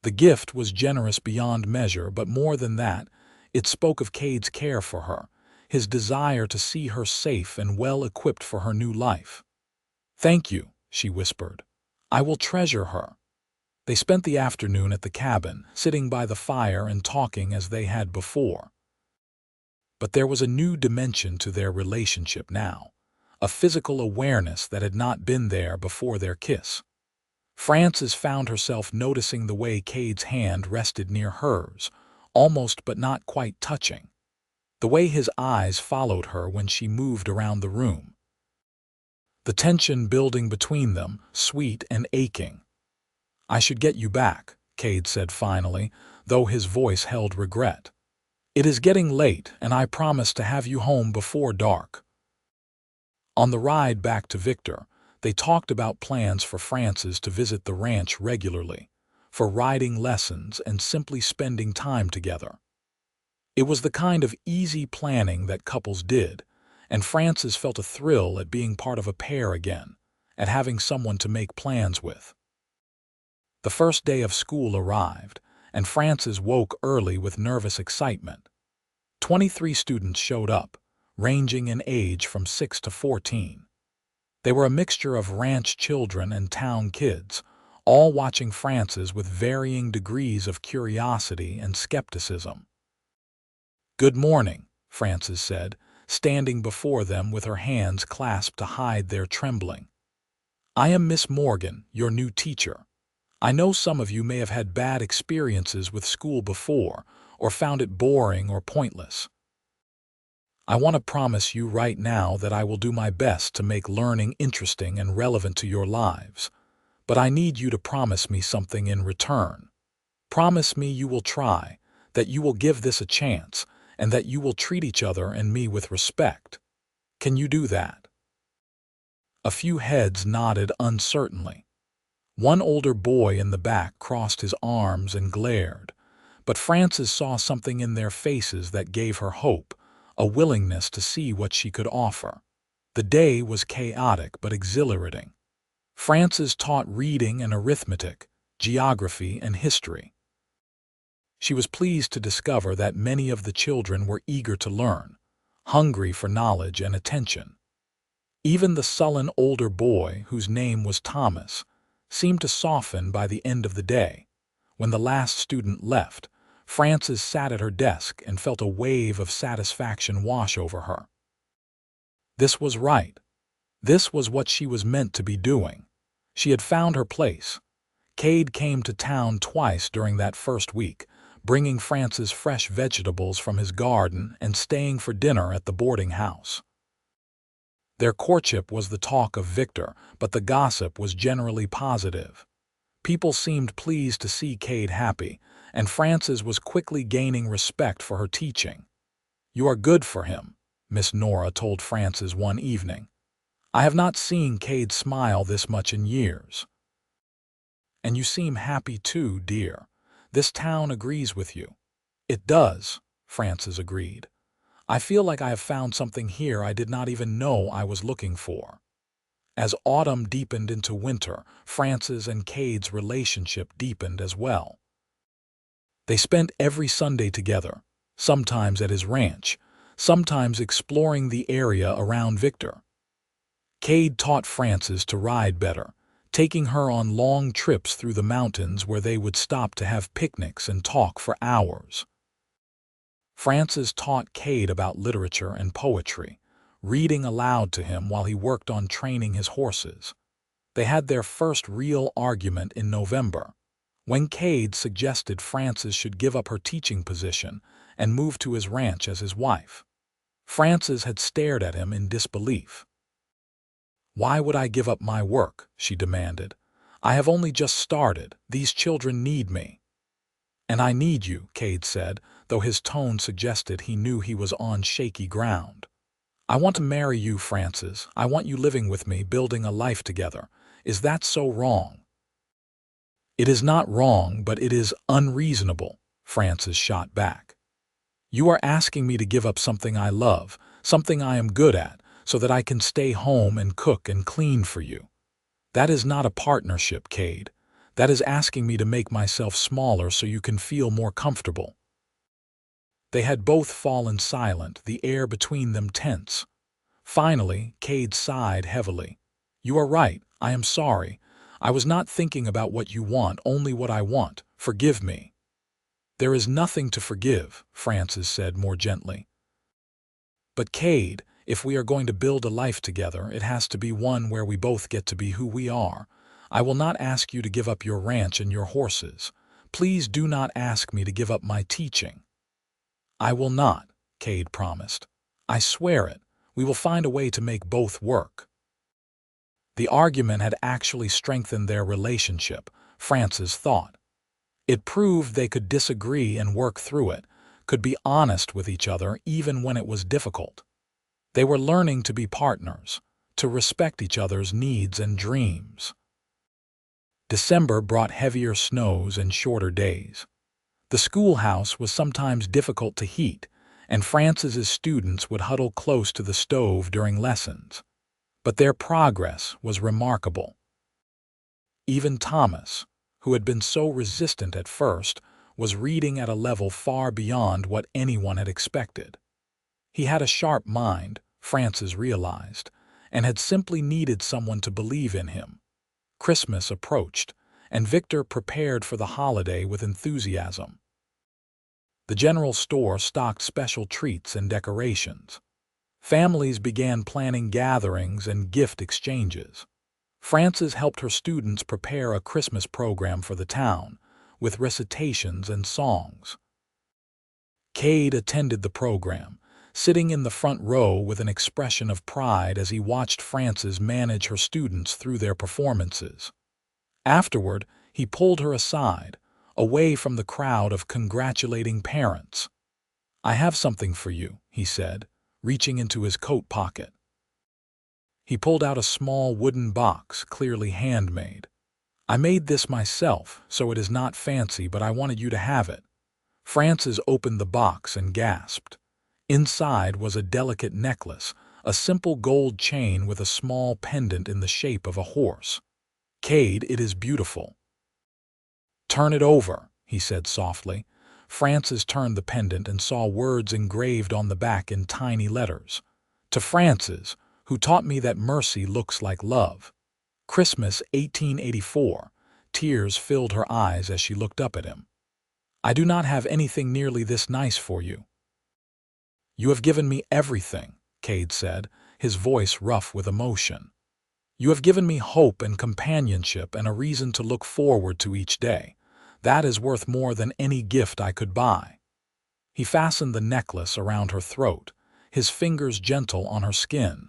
The gift was generous beyond measure, but more than that, it spoke of Kade's care for her, his desire to see her safe and well-equipped for her new life. "Thank you," she whispered. "I will treasure her." They spent the afternoon at the cabin, sitting by the fire and talking as they had before. But there was a new dimension to their relationship now, a physical awareness that had not been there before their kiss. Frances found herself noticing the way Kade's hand rested near hers, almost but not quite touching. The way his eyes followed her when she moved around the room. The tension building between them, sweet and aching. "I should get you back," Kade said finally, though his voice held regret. "It is getting late, and I promise to have you home before dark." On the ride back to Victor, they talked about plans for Frances to visit the ranch regularly, for riding lessons and simply spending time together. It was the kind of easy planning that couples did, and Frances felt a thrill at being part of a pair again, at having someone to make plans with. The first day of school arrived, and Frances woke early with nervous excitement. 23 students showed up, ranging in age from 6 to 14. They were a mixture of ranch children and town kids, all watching Frances with varying degrees of curiosity and skepticism. "Good morning," Frances said, standing before them with her hands clasped to hide their trembling. "I am Miss Morgan, your new teacher. I know some of you may have had bad experiences with school before, or found it boring or pointless. I want to promise you right now that I will do my best to make learning interesting and relevant to your lives. But I need you to promise me something in return. Promise me you will try, that you will give this a chance, and that you will treat each other and me with respect. Can you do that?" A few heads nodded uncertainly. One older boy in the back crossed his arms and glared, but Frances saw something in their faces that gave her hope, a willingness to see what she could offer. The day was chaotic but exhilarating. Frances taught reading and arithmetic, geography and history. She was pleased to discover that many of the children were eager to learn, hungry for knowledge and attention. Even the sullen older boy, whose name was Thomas, seemed to soften by the end of the day. When the last student left, Frances sat at her desk and felt a wave of satisfaction wash over her. This was right. This was what she was meant to be doing. She had found her place. Kade came to town twice during that first week, bringing Frances fresh vegetables from his garden and staying for dinner at the boarding house. Their courtship was the talk of Victor, but the gossip was generally positive. People seemed pleased to see Kade happy, and Frances was quickly gaining respect for her teaching. "You are good for him," Miss Nora told Frances one evening. "I have not seen Kade smile this much in years." "And you seem happy too, dear. This town agrees with you." It does, Frances agreed. I feel like I have found something here I did not even know I was looking for. As autumn deepened into winter, Frances and Cade's relationship deepened as well. They spent every Sunday together, sometimes at his ranch, sometimes exploring the area around Victor. Cade taught Frances to ride better, taking her on long trips through the mountains where they would stop to have picnics and talk for hours. Frances taught Cade about literature and poetry, reading aloud to him while he worked on training his horses. They had their first real argument in November, when Cade suggested Frances should give up her teaching position and move to his ranch as his wife. Frances had stared at him in disbelief. "Why would I give up my work?" she demanded. "I have only just started. These children need me." "And I need you," Cade said, though his tone suggested he knew he was on shaky ground. "I want to marry you, Frances. I want you living with me, building a life together. Is that so wrong?" "It is not wrong, but it is unreasonable," Frances shot back. "You are asking me to give up something I love, something I am good at, so that I can stay home and cook and clean for you. That is not a partnership, Cade. That is asking me to make myself smaller so you can feel more comfortable." They had both fallen silent, the air between them tense. Finally, Cade sighed heavily. "You are right. I am sorry. I was not thinking about what you want, only what I want. Forgive me." "There is nothing to forgive," Frances said more gently. "But Cade, if we are going to build a life together, it has to be one where we both get to be who we are. I will not ask you to give up your ranch and your horses. Please do not ask me to give up my teaching." "I will not," Cade promised. "I swear it. We will find a way to make both work." The argument had actually strengthened their relationship, Frances thought. It proved they could disagree and work through it, could be honest with each other even when it was difficult. They were learning to be partners, to respect each other's needs and dreams. December brought heavier snows and shorter days. The schoolhouse was sometimes difficult to heat, and Frances's students would huddle close to the stove during lessons. But their progress was remarkable. Even Thomas, who had been so resistant at first, was reading at a level far beyond what anyone had expected. He had a sharp mind, Frances realized, and had simply needed someone to believe in him. Christmas approached, and Victor prepared for the holiday with enthusiasm. The general store stocked special treats and decorations. Families began planning gatherings and gift exchanges. Frances helped her students prepare a Christmas program for the town, with recitations and songs. Cade attended the program, sitting in the front row with an expression of pride as he watched Frances manage her students through their performances. Afterward, he pulled her aside, away from the crowd of congratulating parents. "I have something for you," he said, reaching into his coat pocket. He pulled out a small wooden box, clearly handmade. "I made this myself, so it is not fancy, but I wanted you to have it." Frances opened the box and gasped. Inside was a delicate necklace, a simple gold chain with a small pendant in the shape of a horse. "Cade, it is beautiful." "Turn it over," he said softly. Frances turned the pendant and saw words engraved on the back in tiny letters. "To Frances, who taught me that mercy looks like love. Christmas 1884. Tears filled her eyes as she looked up at him. "I do not have anything nearly this nice for you." "You have given me everything," Cade said, his voice rough with emotion. "You have given me hope and companionship and a reason to look forward to each day. That is worth more than any gift I could buy." He fastened the necklace around her throat, his fingers gentle on her skin.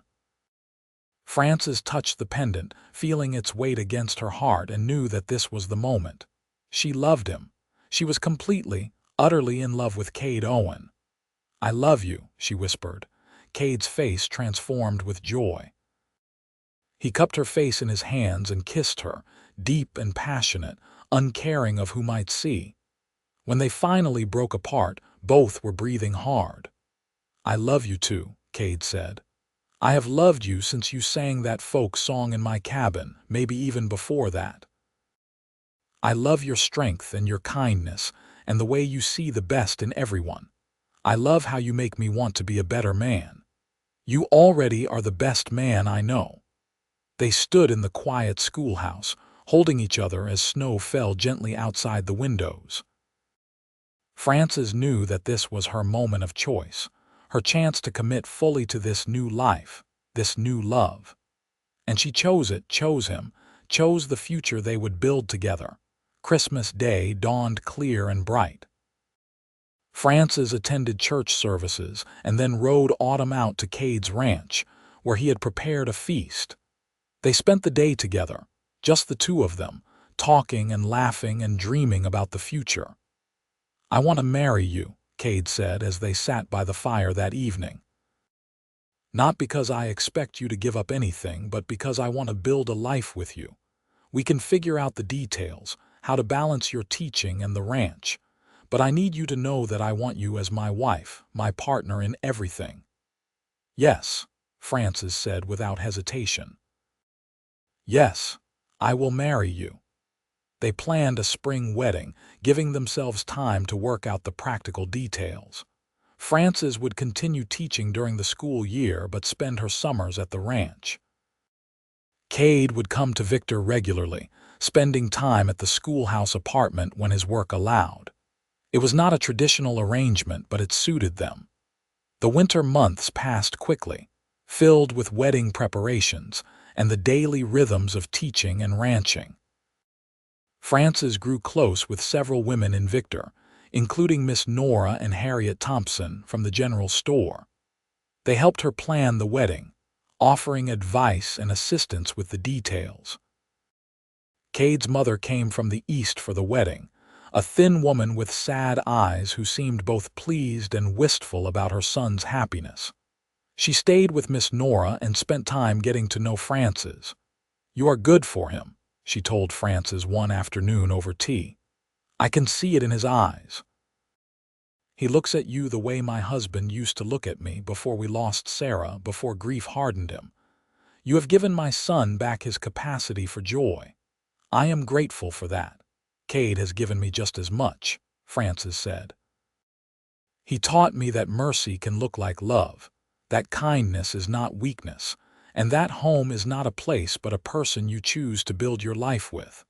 Frances touched the pendant, feeling its weight against her heart, and knew that this was the moment. She loved him. She was completely, utterly in love with Kade Owen. "I love you," she whispered. Cade's face transformed with joy. He cupped her face in his hands and kissed her, deep and passionate, uncaring of who might see. When they finally broke apart, Both were breathing hard. "I love you too," Kade said. "I have loved you since you sang that folk song in my cabin, maybe even before that. I love your strength and your kindness and the way you see the best in everyone. I love how you make me want to be a better man. You already are the best man I know." They stood in the quiet schoolhouse, holding each other as snow fell gently outside the windows. Frances knew that this was her moment of choice, her chance to commit fully to this new life, this new love. And she chose it, chose him, chose the future they would build together. Christmas Day dawned clear and bright. Frances attended church services and then rode Autumn out to Cade's ranch, where he had prepared a feast. They spent the day together, just the two of them, talking and laughing and dreaming about the future. "I want to marry you," Kade said as they sat by the fire that evening. "Not because I expect you to give up anything, but because I want to build a life with you. We can figure out the details, how to balance your teaching and the ranch. But I need you to know that I want you as my wife, my partner in everything." "Yes," Frances said without hesitation. "Yes, I will marry you." They planned a spring wedding, giving themselves time to work out the practical details. Frances would continue teaching during the school year but spend her summers at the ranch. Kade would come to Victor regularly, spending time at the schoolhouse apartment when his work allowed. It was not a traditional arrangement, but it suited them. The winter months passed quickly, filled with wedding preparations and the daily rhythms of teaching and ranching. Frances grew close with several women in Victor, including Miss Nora and Harriet Thompson from the general store. They helped her plan the wedding, offering advice and assistance with the details. Cade's mother came from the east for the wedding, a thin woman with sad eyes who seemed both pleased and wistful about her son's happiness. She stayed with Miss Nora and spent time getting to know Frances. "You are good for him," she told Frances one afternoon over tea. "I can see it in his eyes. He looks at you the way my husband used to look at me before we lost Sarah, before grief hardened him. You have given my son back his capacity for joy. I am grateful for that. Kade has given me just as much," Frances said. "He taught me that mercy can look like love, that kindness is not weakness, and that home is not a place but a person you choose to build your life with."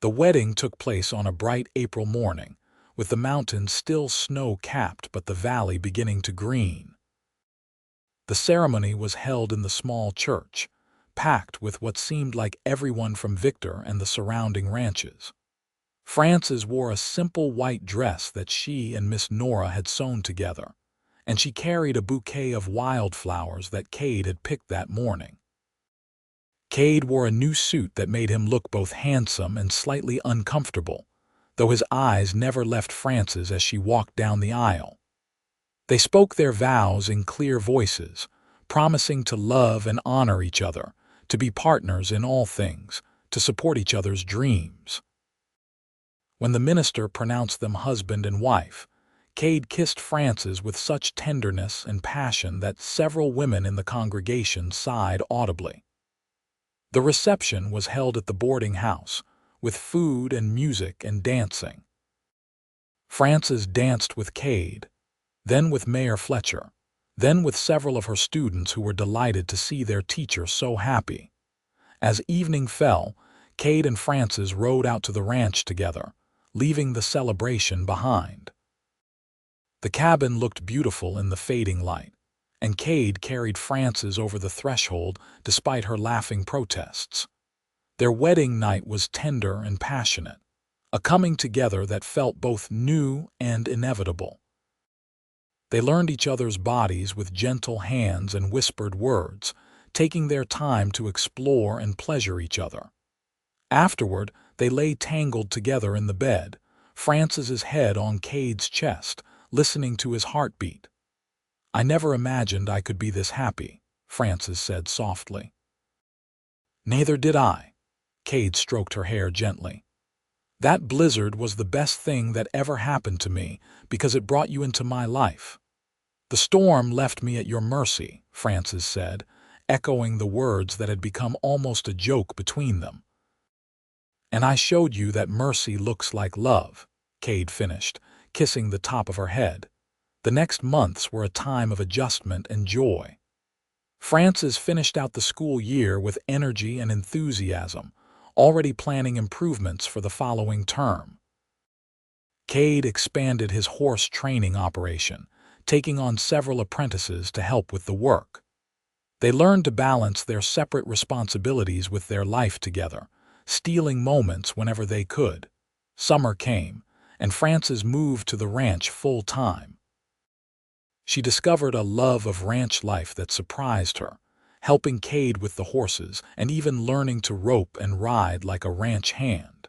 The wedding took place on a bright April morning, with the mountains still snow-capped but the valley beginning to green. The ceremony was held in the small church, packed with what seemed like everyone from Victor and the surrounding ranches. Frances wore a simple white dress that she and Miss Nora had sewn together, and she carried a bouquet of wildflowers that Kade had picked that morning. Kade wore a new suit that made him look both handsome and slightly uncomfortable, though his eyes never left Frances as she walked down the aisle. They spoke their vows in clear voices, promising to love and honor each other, to be partners in all things, to support each other's dreams. When the minister pronounced them husband and wife, Kade kissed Frances with such tenderness and passion that several women in the congregation sighed audibly. The reception was held at the boarding house, with food and music and dancing. Frances danced with Kade, then with Mayor Fletcher, then with several of her students who were delighted to see their teacher so happy. As evening fell, Kade and Frances rode out to the ranch together, leaving the celebration behind. The cabin looked beautiful in the fading light, and Kade carried Frances over the threshold despite her laughing protests. Their wedding night was tender and passionate, a coming together that felt both new and inevitable. They learned each other's bodies with gentle hands and whispered words, taking their time to explore and pleasure each other. Afterward, they lay tangled together in the bed, Frances's head on Cade's chest, listening to his heartbeat. "I never imagined I could be this happy," Frances said softly. "Neither did I." Kade stroked her hair gently. That blizzard was the best thing that ever happened to me because it brought you into my life. The storm left me at your mercy, Frances said, echoing the words that had become almost a joke between them. And I showed you that mercy looks like love, Kade finished, kissing the top of her head. The next months were a time of adjustment and joy. Frances finished out the school year with energy and enthusiasm, already planning improvements for the following term. Kade expanded his horse training operation, taking on several apprentices to help with the work. They learned to balance their separate responsibilities with their life together, stealing moments whenever they could. Summer came, and Frances moved to the ranch full-time. She discovered a love of ranch life that surprised her, helping Kade with the horses and even learning to rope and ride like a ranch hand.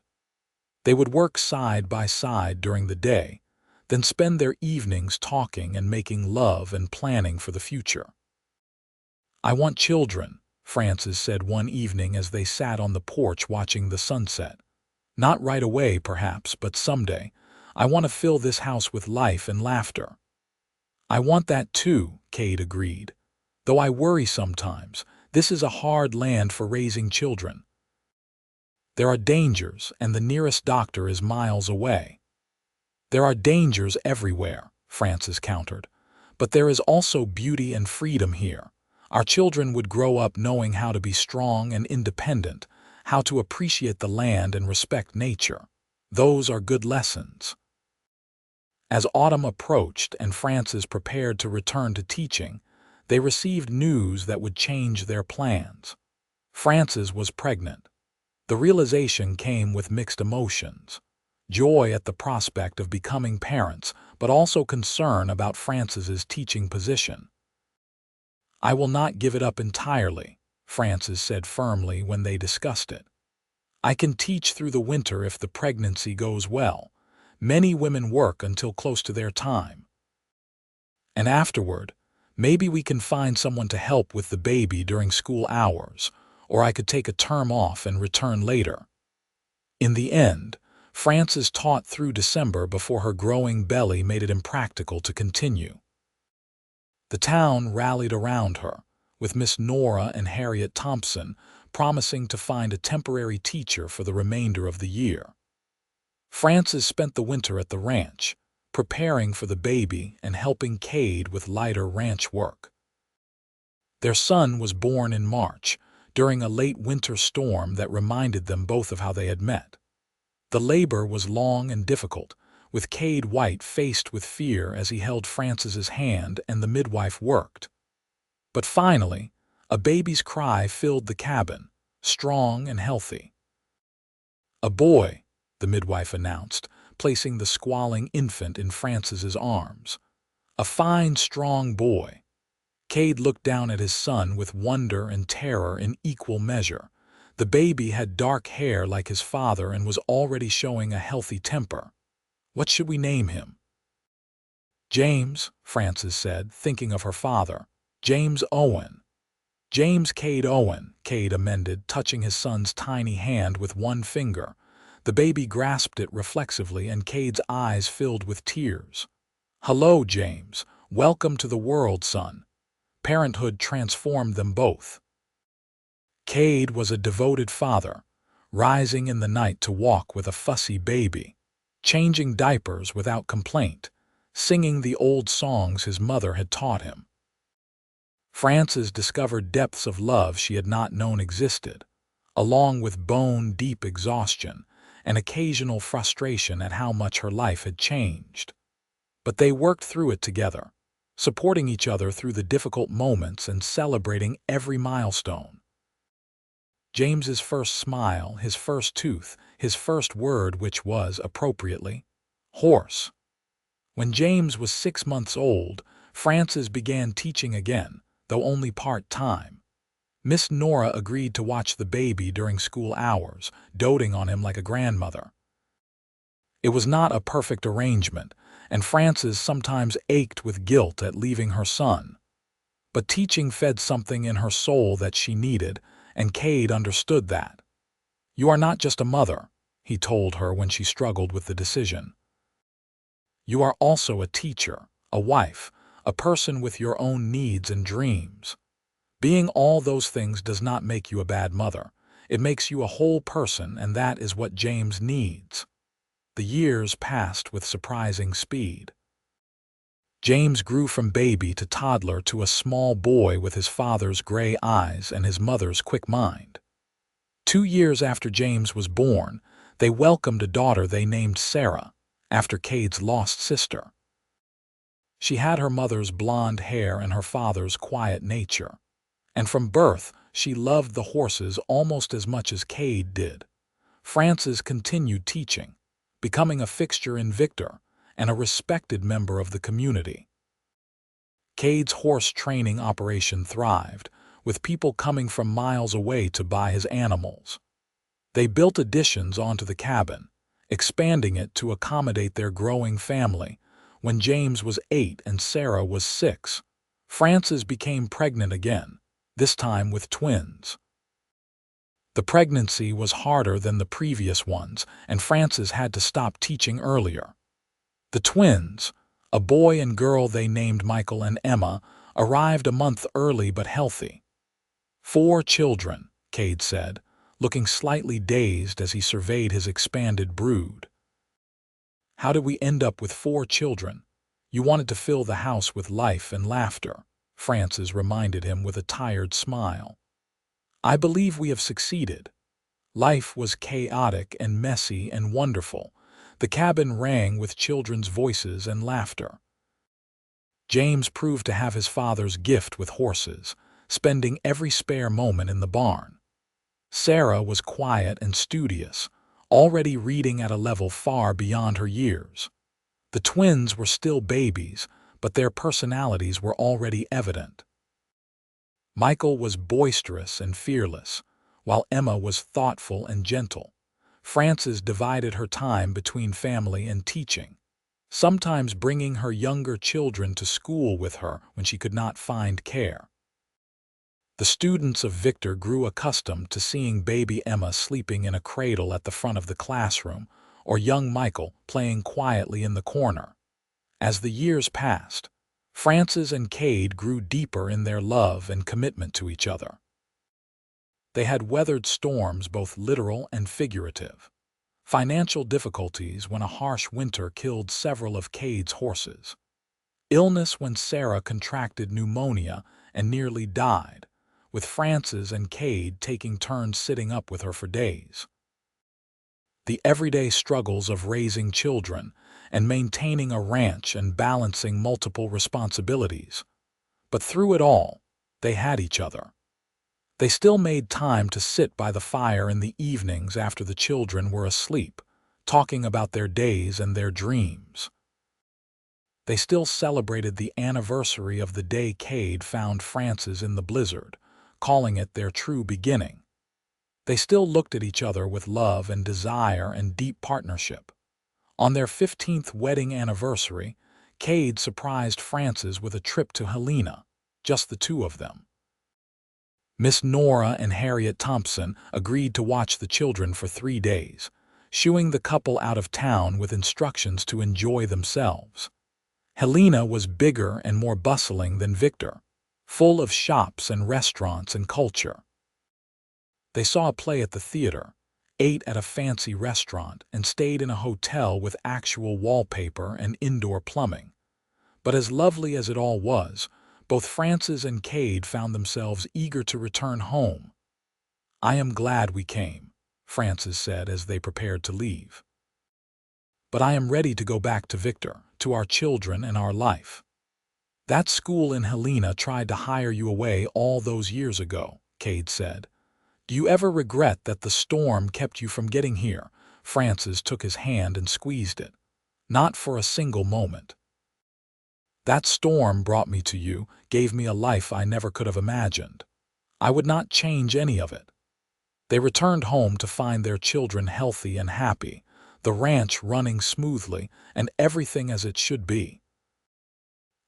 They would work side by side during the day, then spend their evenings talking and making love and planning for the future. "I want children," Frances said one evening as they sat on the porch watching the sunset. "Not right away, perhaps, but someday. I want to fill this house with life and laughter." "I want that too," Kade agreed. "Though I worry sometimes. This is a hard land for raising children. There are dangers, and the nearest doctor is miles away." "There are dangers everywhere," Frances countered. "But there is also beauty and freedom here. Our children would grow up knowing how to be strong and independent, how to appreciate the land and respect nature. Those are good lessons." As autumn approached and Frances prepared to return to teaching, they received news that would change their plans. Frances was pregnant. The realization came with mixed emotions. Joy at the prospect of becoming parents, but also concern about Frances's teaching position. "I will not give it up entirely," Frances said firmly when they discussed it. "I can teach through the winter if the pregnancy goes well. Many women work until close to their time. And afterward, maybe we can find someone to help with the baby during school hours, or I could take a term off and return later." In the end, Frances taught through December before her growing belly made it impractical to continue. The town rallied around her, with Miss Nora and Harriet Thompson promising to find a temporary teacher for the remainder of the year. Frances spent the winter at the ranch, preparing for the baby and helping Kade with lighter ranch work. Their son was born in March, during a late winter storm that reminded them both of how they had met. The labor was long and difficult, with Kade White faced with fear as he held Frances's hand and the midwife worked. But finally, a baby's cry filled the cabin, strong and healthy. "A boy," the midwife announced, placing the squalling infant in Frances's arms. "A fine, strong boy." Kade looked down at his son with wonder and terror in equal measure. The baby had dark hair like his father and was already showing a healthy temper. "What should we name him?" "James," Frances said, thinking of her father. "James Owen." "James Kade Owen," Kade amended, touching his son's tiny hand with one finger. The baby grasped it reflexively and Kade's eyes filled with tears. "Hello, James. Welcome to the world, son." Parenthood transformed them both. Kade was a devoted father, rising in the night to walk with a fussy baby, changing diapers without complaint, singing the old songs his mother had taught him. Frances discovered depths of love she had not known existed, along with bone-deep exhaustion and occasional frustration at how much her life had changed. But they worked through it together, supporting each other through the difficult moments and celebrating every milestone. James's first smile, his first tooth, his first word, which was, appropriately, horse. When James was 6 months old, Frances began teaching again, though only part-time. Miss Nora agreed to watch the baby during school hours, doting on him like a grandmother. It was not a perfect arrangement, and Frances sometimes ached with guilt at leaving her son. But teaching fed something in her soul that she needed, and Kade understood that. "You are not just a mother," he told her when she struggled with the decision. You are also a teacher, a wife, a person with your own needs and dreams. Being all those things does not make you a bad mother. It makes you a whole person, and that is what James needs. The years passed with surprising speed. James grew from baby to toddler to a small boy with his father's gray eyes and his mother's quick mind. 2 years after James was born, they welcomed a daughter they named Sarah, after Kade's lost sister. She had her mother's blonde hair and her father's quiet nature. And from birth, she loved the horses almost as much as Kade did. Frances continued teaching, becoming a fixture in Victor and a respected member of the community. Kade's horse training operation thrived, with people coming from miles away to buy his animals. They built additions onto the cabin, expanding it to accommodate their growing family. When James was 8 and Sarah was 6, Frances became pregnant again, this time with twins. The pregnancy was harder than the previous ones, and Frances had to stop teaching earlier. The twins, a boy and girl they named Michael and Emma, arrived a month early but healthy. 4 children, Kade said, looking slightly dazed as he surveyed his expanded brood. How did we end up with 4 children? You wanted to fill the house with life and laughter, Frances reminded him with a tired smile. I believe we have succeeded. Life was chaotic and messy and wonderful. The cabin rang with children's voices and laughter. James proved to have his father's gift with horses, spending every spare moment in the barn. Sarah was quiet and studious, already reading at a level far beyond her years. The twins were still babies, but their personalities were already evident. Michael was boisterous and fearless, while Emma was thoughtful and gentle. Frances divided her time between family and teaching, sometimes bringing her younger children to school with her when she could not find care. The students of Victor grew accustomed to seeing baby Emma sleeping in a cradle at the front of the classroom, or young Michael playing quietly in the corner. As the years passed, Frances and Kade grew deeper in their love and commitment to each other. They had weathered storms, both literal and figurative. Financial difficulties when a harsh winter killed several of Kade's horses. Illness when Sarah contracted pneumonia and nearly died, with Frances and Kade taking turns sitting up with her for days. The everyday struggles of raising children and maintaining a ranch and balancing multiple responsibilities. But through it all, they had each other. They still made time to sit by the fire in the evenings after the children were asleep, talking about their days and their dreams. They still celebrated the anniversary of the day Kade found Frances in the blizzard, calling it their true beginning. They still looked at each other with love and desire and deep partnership. On their 15th wedding anniversary, Kade surprised Frances with a trip to Helena, just the two of them. Miss Nora and Harriet Thompson agreed to watch the children for 3 days, shooing the couple out of town with instructions to enjoy themselves. Helena was bigger and more bustling than Victor, full of shops and restaurants and culture. They saw a play at the theater, ate at a fancy restaurant, and stayed in a hotel with actual wallpaper and indoor plumbing. But as lovely as it all was, both Frances and Kade found themselves eager to return home. I am glad we came, Frances said as they prepared to leave. But I am ready to go back to Victor, to our children and our life. That school in Helena tried to hire you away all those years ago, Kade said. Do you ever regret that the storm kept you from getting here? Frances took his hand and squeezed it. Not for a single moment. That storm brought me to you, gave me a life I never could have imagined. I would not change any of it. They returned home to find their children healthy and happy, the ranch running smoothly, and everything as it should be.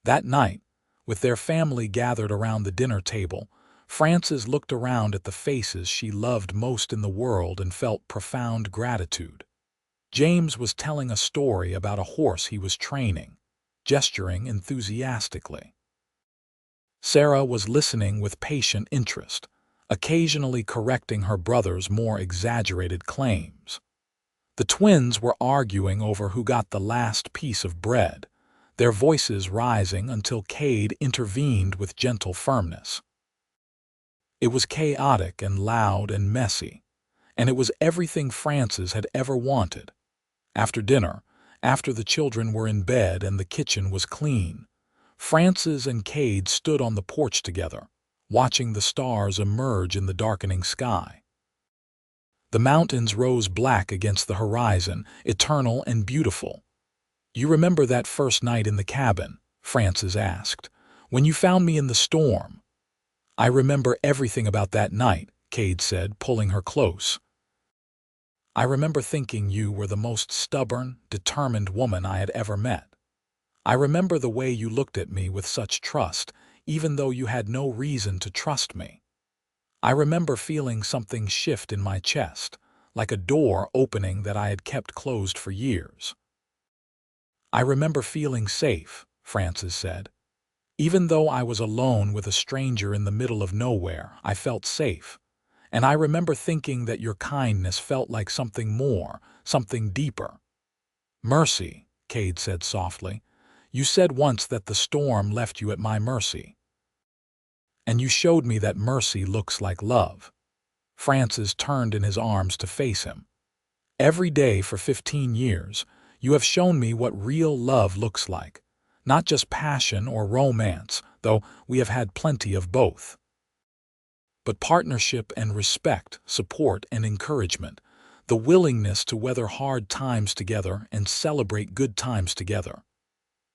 That night, with their family gathered around the dinner table, Frances looked around at the faces she loved most in the world and felt profound gratitude. James was telling a story about a horse he was training, gesturing enthusiastically. Sarah was listening with patient interest, occasionally correcting her brother's more exaggerated claims. The twins were arguing over who got the last piece of bread, their voices rising until Kade intervened with gentle firmness. It was chaotic and loud and messy, and it was everything Frances had ever wanted. After dinner, after the children were in bed and the kitchen was clean, Frances and Kade stood on the porch together, watching the stars emerge in the darkening sky. The mountains rose black against the horizon, eternal and beautiful. "You remember that first night in the cabin?" Frances asked. "When you found me in the storm?" "I remember everything about that night," Kade said, pulling her close. "I remember thinking you were the most stubborn, determined woman I had ever met. I remember the way you looked at me with such trust, even though you had no reason to trust me. I remember feeling something shift in my chest, like a door opening that I had kept closed for years." "I remember feeling safe," Frances said. "Even though I was alone with a stranger in the middle of nowhere, I felt safe. And I remember thinking that your kindness felt like something more, something deeper." "Mercy," Kade said softly. "You said once that the storm left you at my mercy. And you showed me that mercy looks like love." Frances turned in his arms to face him. "Every day for 15 years, you have shown me what real love looks like. Not just passion or romance, though we have had plenty of both, but partnership and respect, support and encouragement, the willingness to weather hard times together and celebrate good times together.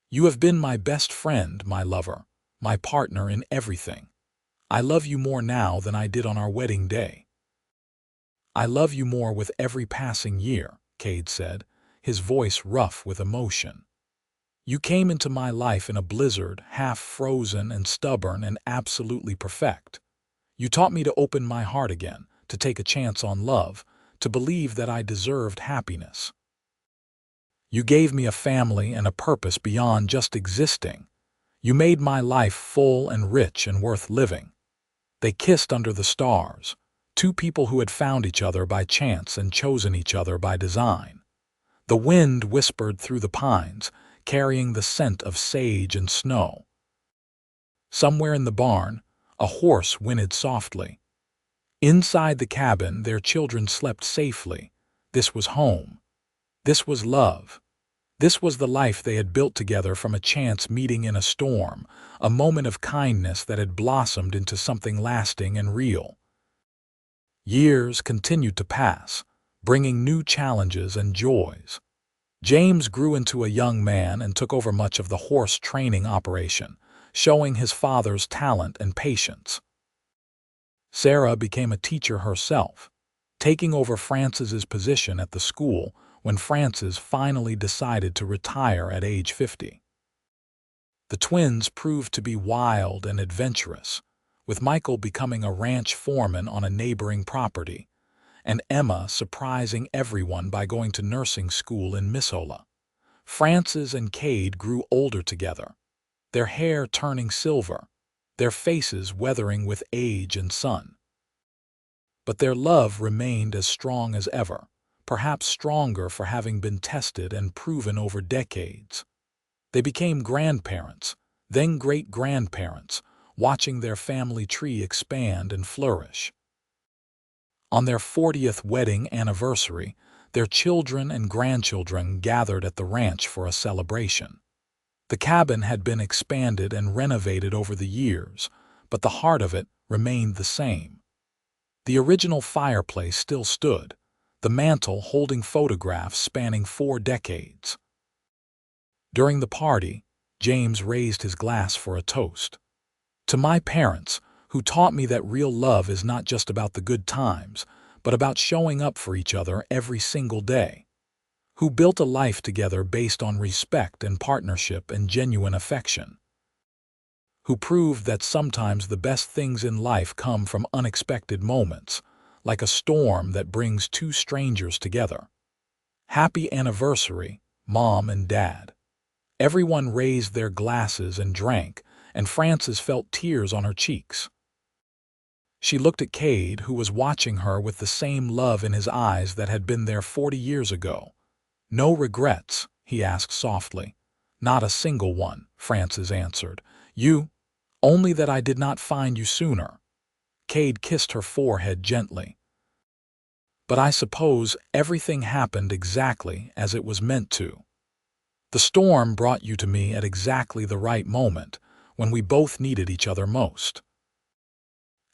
You have been my best friend, my lover, my partner in everything. I love you more now than I did on our wedding day." "I love you more with every passing year," Kade said, his voice rough with emotion. "You came into my life in a blizzard, half-frozen and stubborn and absolutely perfect. You taught me to open my heart again, to take a chance on love, to believe that I deserved happiness. You gave me a family and a purpose beyond just existing. You made my life full and rich and worth living." They kissed under the stars, two people who had found each other by chance and chosen each other by design. The wind whispered through the pines, carrying the scent of sage and snow. Somewhere in the barn, a horse whinnied softly. Inside the cabin, their children slept safely. This was home. This was love. This was the life they had built together from a chance meeting in a storm, a moment of kindness that had blossomed into something lasting and real. Years continued to pass, bringing new challenges and joys. James grew into a young man and took over much of the horse training operation, showing his father's talent and patience. Sarah became a teacher herself, taking over Frances's position at the school when Frances finally decided to retire at age 50. The twins proved to be wild and adventurous, with Michael becoming a ranch foreman on a neighboring property, and Emma surprising everyone by going to nursing school in Missoula. Frances and Kade grew older together, their hair turning silver, their faces weathering with age and sun. But their love remained as strong as ever, perhaps stronger for having been tested and proven over decades. They became grandparents, then great-grandparents, watching their family tree expand and flourish. On their 40th wedding anniversary, their children and grandchildren gathered at the ranch for a celebration. The cabin had been expanded and renovated over the years, but the heart of it remained the same. The original fireplace still stood, the mantel holding photographs spanning 4 decades. During the party, James raised his glass for a toast. "To my parents, who taught me that real love is not just about the good times, but about showing up for each other every single day. Who built a life together based on respect and partnership and genuine affection." who proved that sometimes the best things in life come from unexpected moments, like a storm that brings two strangers together. Happy anniversary, Mom and Dad. Everyone raised their glasses and drank, and Frances felt tears on her cheeks. She looked at Cade, who was watching her with the same love in his eyes that had been there 40 years ago. "No regrets?" he asked softly. "Not a single one," Frances answered. "You? Only that I did not find you sooner." Cade kissed her forehead gently. "But I suppose everything happened exactly as it was meant to. The storm brought you to me at exactly the right moment, when we both needed each other most."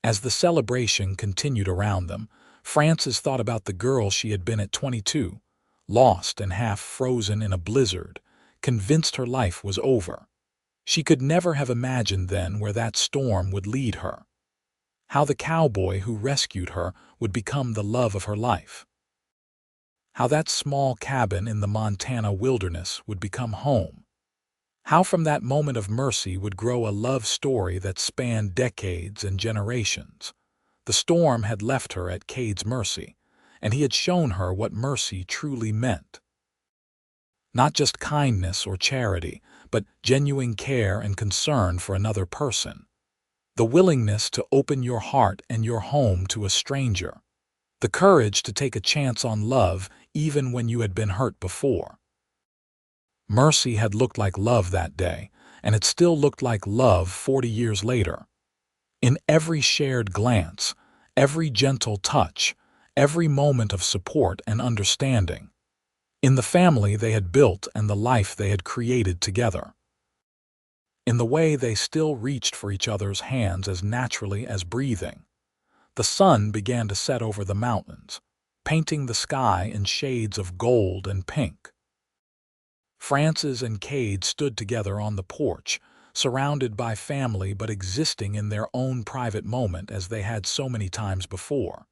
As the celebration continued around them, Frances thought about the girl she had been at 22, lost and half frozen in a blizzard, convinced her life was over. She could never have imagined then where that storm would lead her. How the cowboy who rescued her would become the love of her life. How that small cabin in the Montana wilderness would become home. How from that moment of mercy would grow a love story that spanned decades and generations. The storm had left her at Cade's mercy, and he had shown her what mercy truly meant. Not just kindness or charity, but genuine care and concern for another person. The willingness to open your heart and your home to a stranger. The courage to take a chance on love even when you had been hurt before. Mercy had looked like love that day, and it still looked like love 40 years later. In every shared glance, every gentle touch, every moment of support and understanding. In the family they had built and the life they had created together. In the way they still reached for each other's hands as naturally as breathing. The sun began to set over the mountains, painting the sky in shades of gold and pink. Frances and Cade stood together on the porch, surrounded by family but existing in their own private moment as they had so many times before.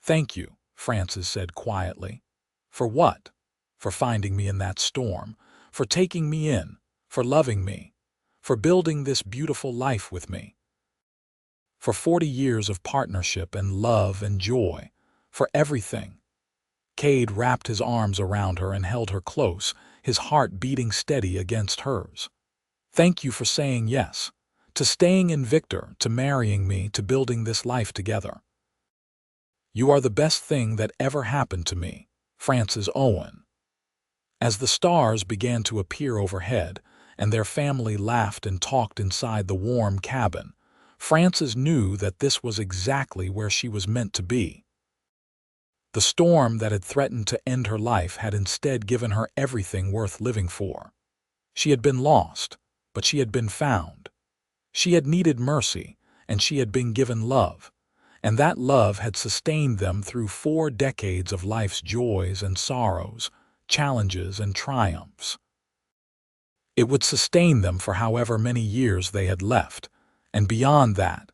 "Thank you," Frances said quietly. "For what?" "For finding me in that storm, for taking me in, for loving me, for building this beautiful life with me. For 40 years of partnership and love and joy, for everything." Cade wrapped his arms around her and held her close, his heart beating steady against hers. "Thank you for saying yes, to staying in Victor, to marrying me, to building this life together. You are the best thing that ever happened to me, Frances Owen." As the stars began to appear overhead, and their family laughed and talked inside the warm cabin, Frances knew that this was exactly where she was meant to be. The storm that had threatened to end her life had instead given her everything worth living for. She had been lost, but she had been found. She had needed mercy, and she had been given love, and that love had sustained them through 4 decades of life's joys and sorrows, challenges and triumphs. It would sustain them for however many years they had left, and beyond that,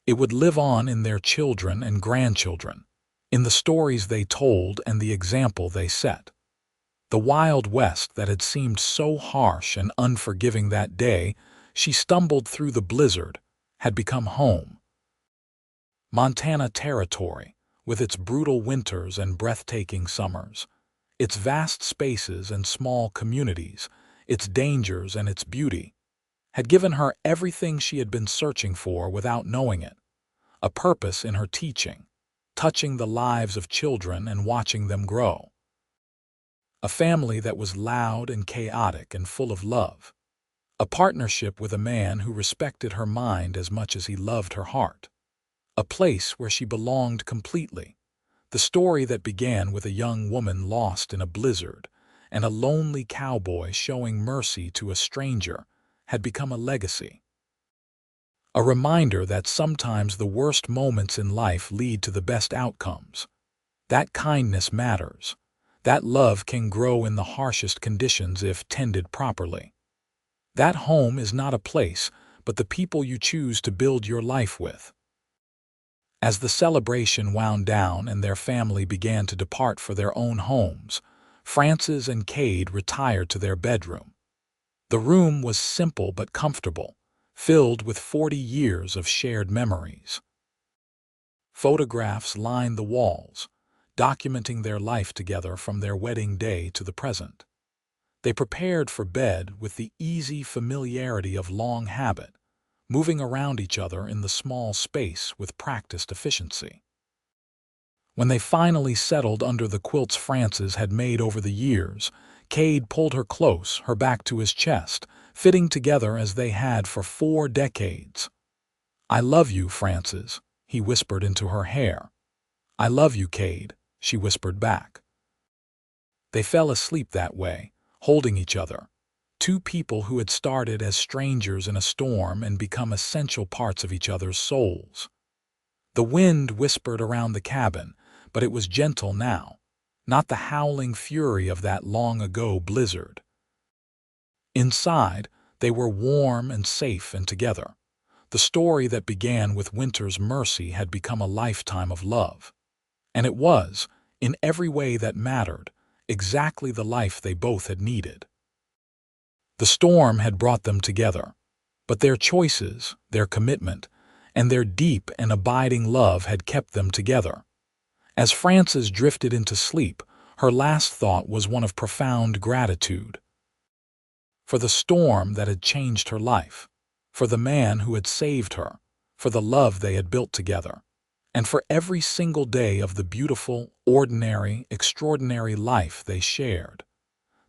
it would live on in their children and grandchildren, in the stories they told and the example they set. The Wild West that had seemed so harsh and unforgiving that day she stumbled through the blizzard had become home. Montana Territory, with its brutal winters and breathtaking summers, its vast spaces and small communities, its dangers and its beauty, had given her everything she had been searching for without knowing it. A purpose in her teaching, touching the lives of children and watching them grow. A family that was loud and chaotic and full of love. A partnership with a man who respected her mind as much as he loved her heart. A place where she belonged completely. The story that began with a young woman lost in a blizzard and a lonely cowboy showing mercy to a stranger had become a legacy. A reminder that sometimes the worst moments in life lead to the best outcomes. That kindness matters. That love can grow in the harshest conditions if tended properly. That home is not a place, but the people you choose to build your life with. As the celebration wound down and their family began to depart for their own homes, Frances and Cade retired to their bedroom. The room was simple but comfortable, filled with 40 years of shared memories. Photographs lined the walls, documenting their life together from their wedding day to the present. They prepared for bed with the easy familiarity of long habit, moving around each other in the small space with practiced efficiency. When they finally settled under the quilts Frances had made over the years, Kade pulled her close, her back to his chest, fitting together as they had for 4 decades. "I love you, Frances," he whispered into her hair. "I love you, Kade," she whispered back. They fell asleep that way, holding each other, two people who had started as strangers in a storm and become essential parts of each other's souls. The wind whispered around the cabin, but it was gentle now, not the howling fury of that long-ago blizzard. Inside, they were warm and safe and together. The story that began with winter's mercy had become a lifetime of love. And it was, in every way that mattered, exactly the life they both had needed. The storm had brought them together, but their choices, their commitment, and their deep and abiding love had kept them together. As Frances drifted into sleep, her last thought was one of profound gratitude. For the storm that had changed her life, for the man who had saved her, for the love they had built together, and for every single day of the beautiful, ordinary, extraordinary life they shared.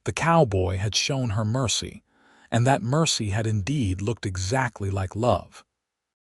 The cowboy had shown her mercy, and that mercy had indeed looked exactly like love.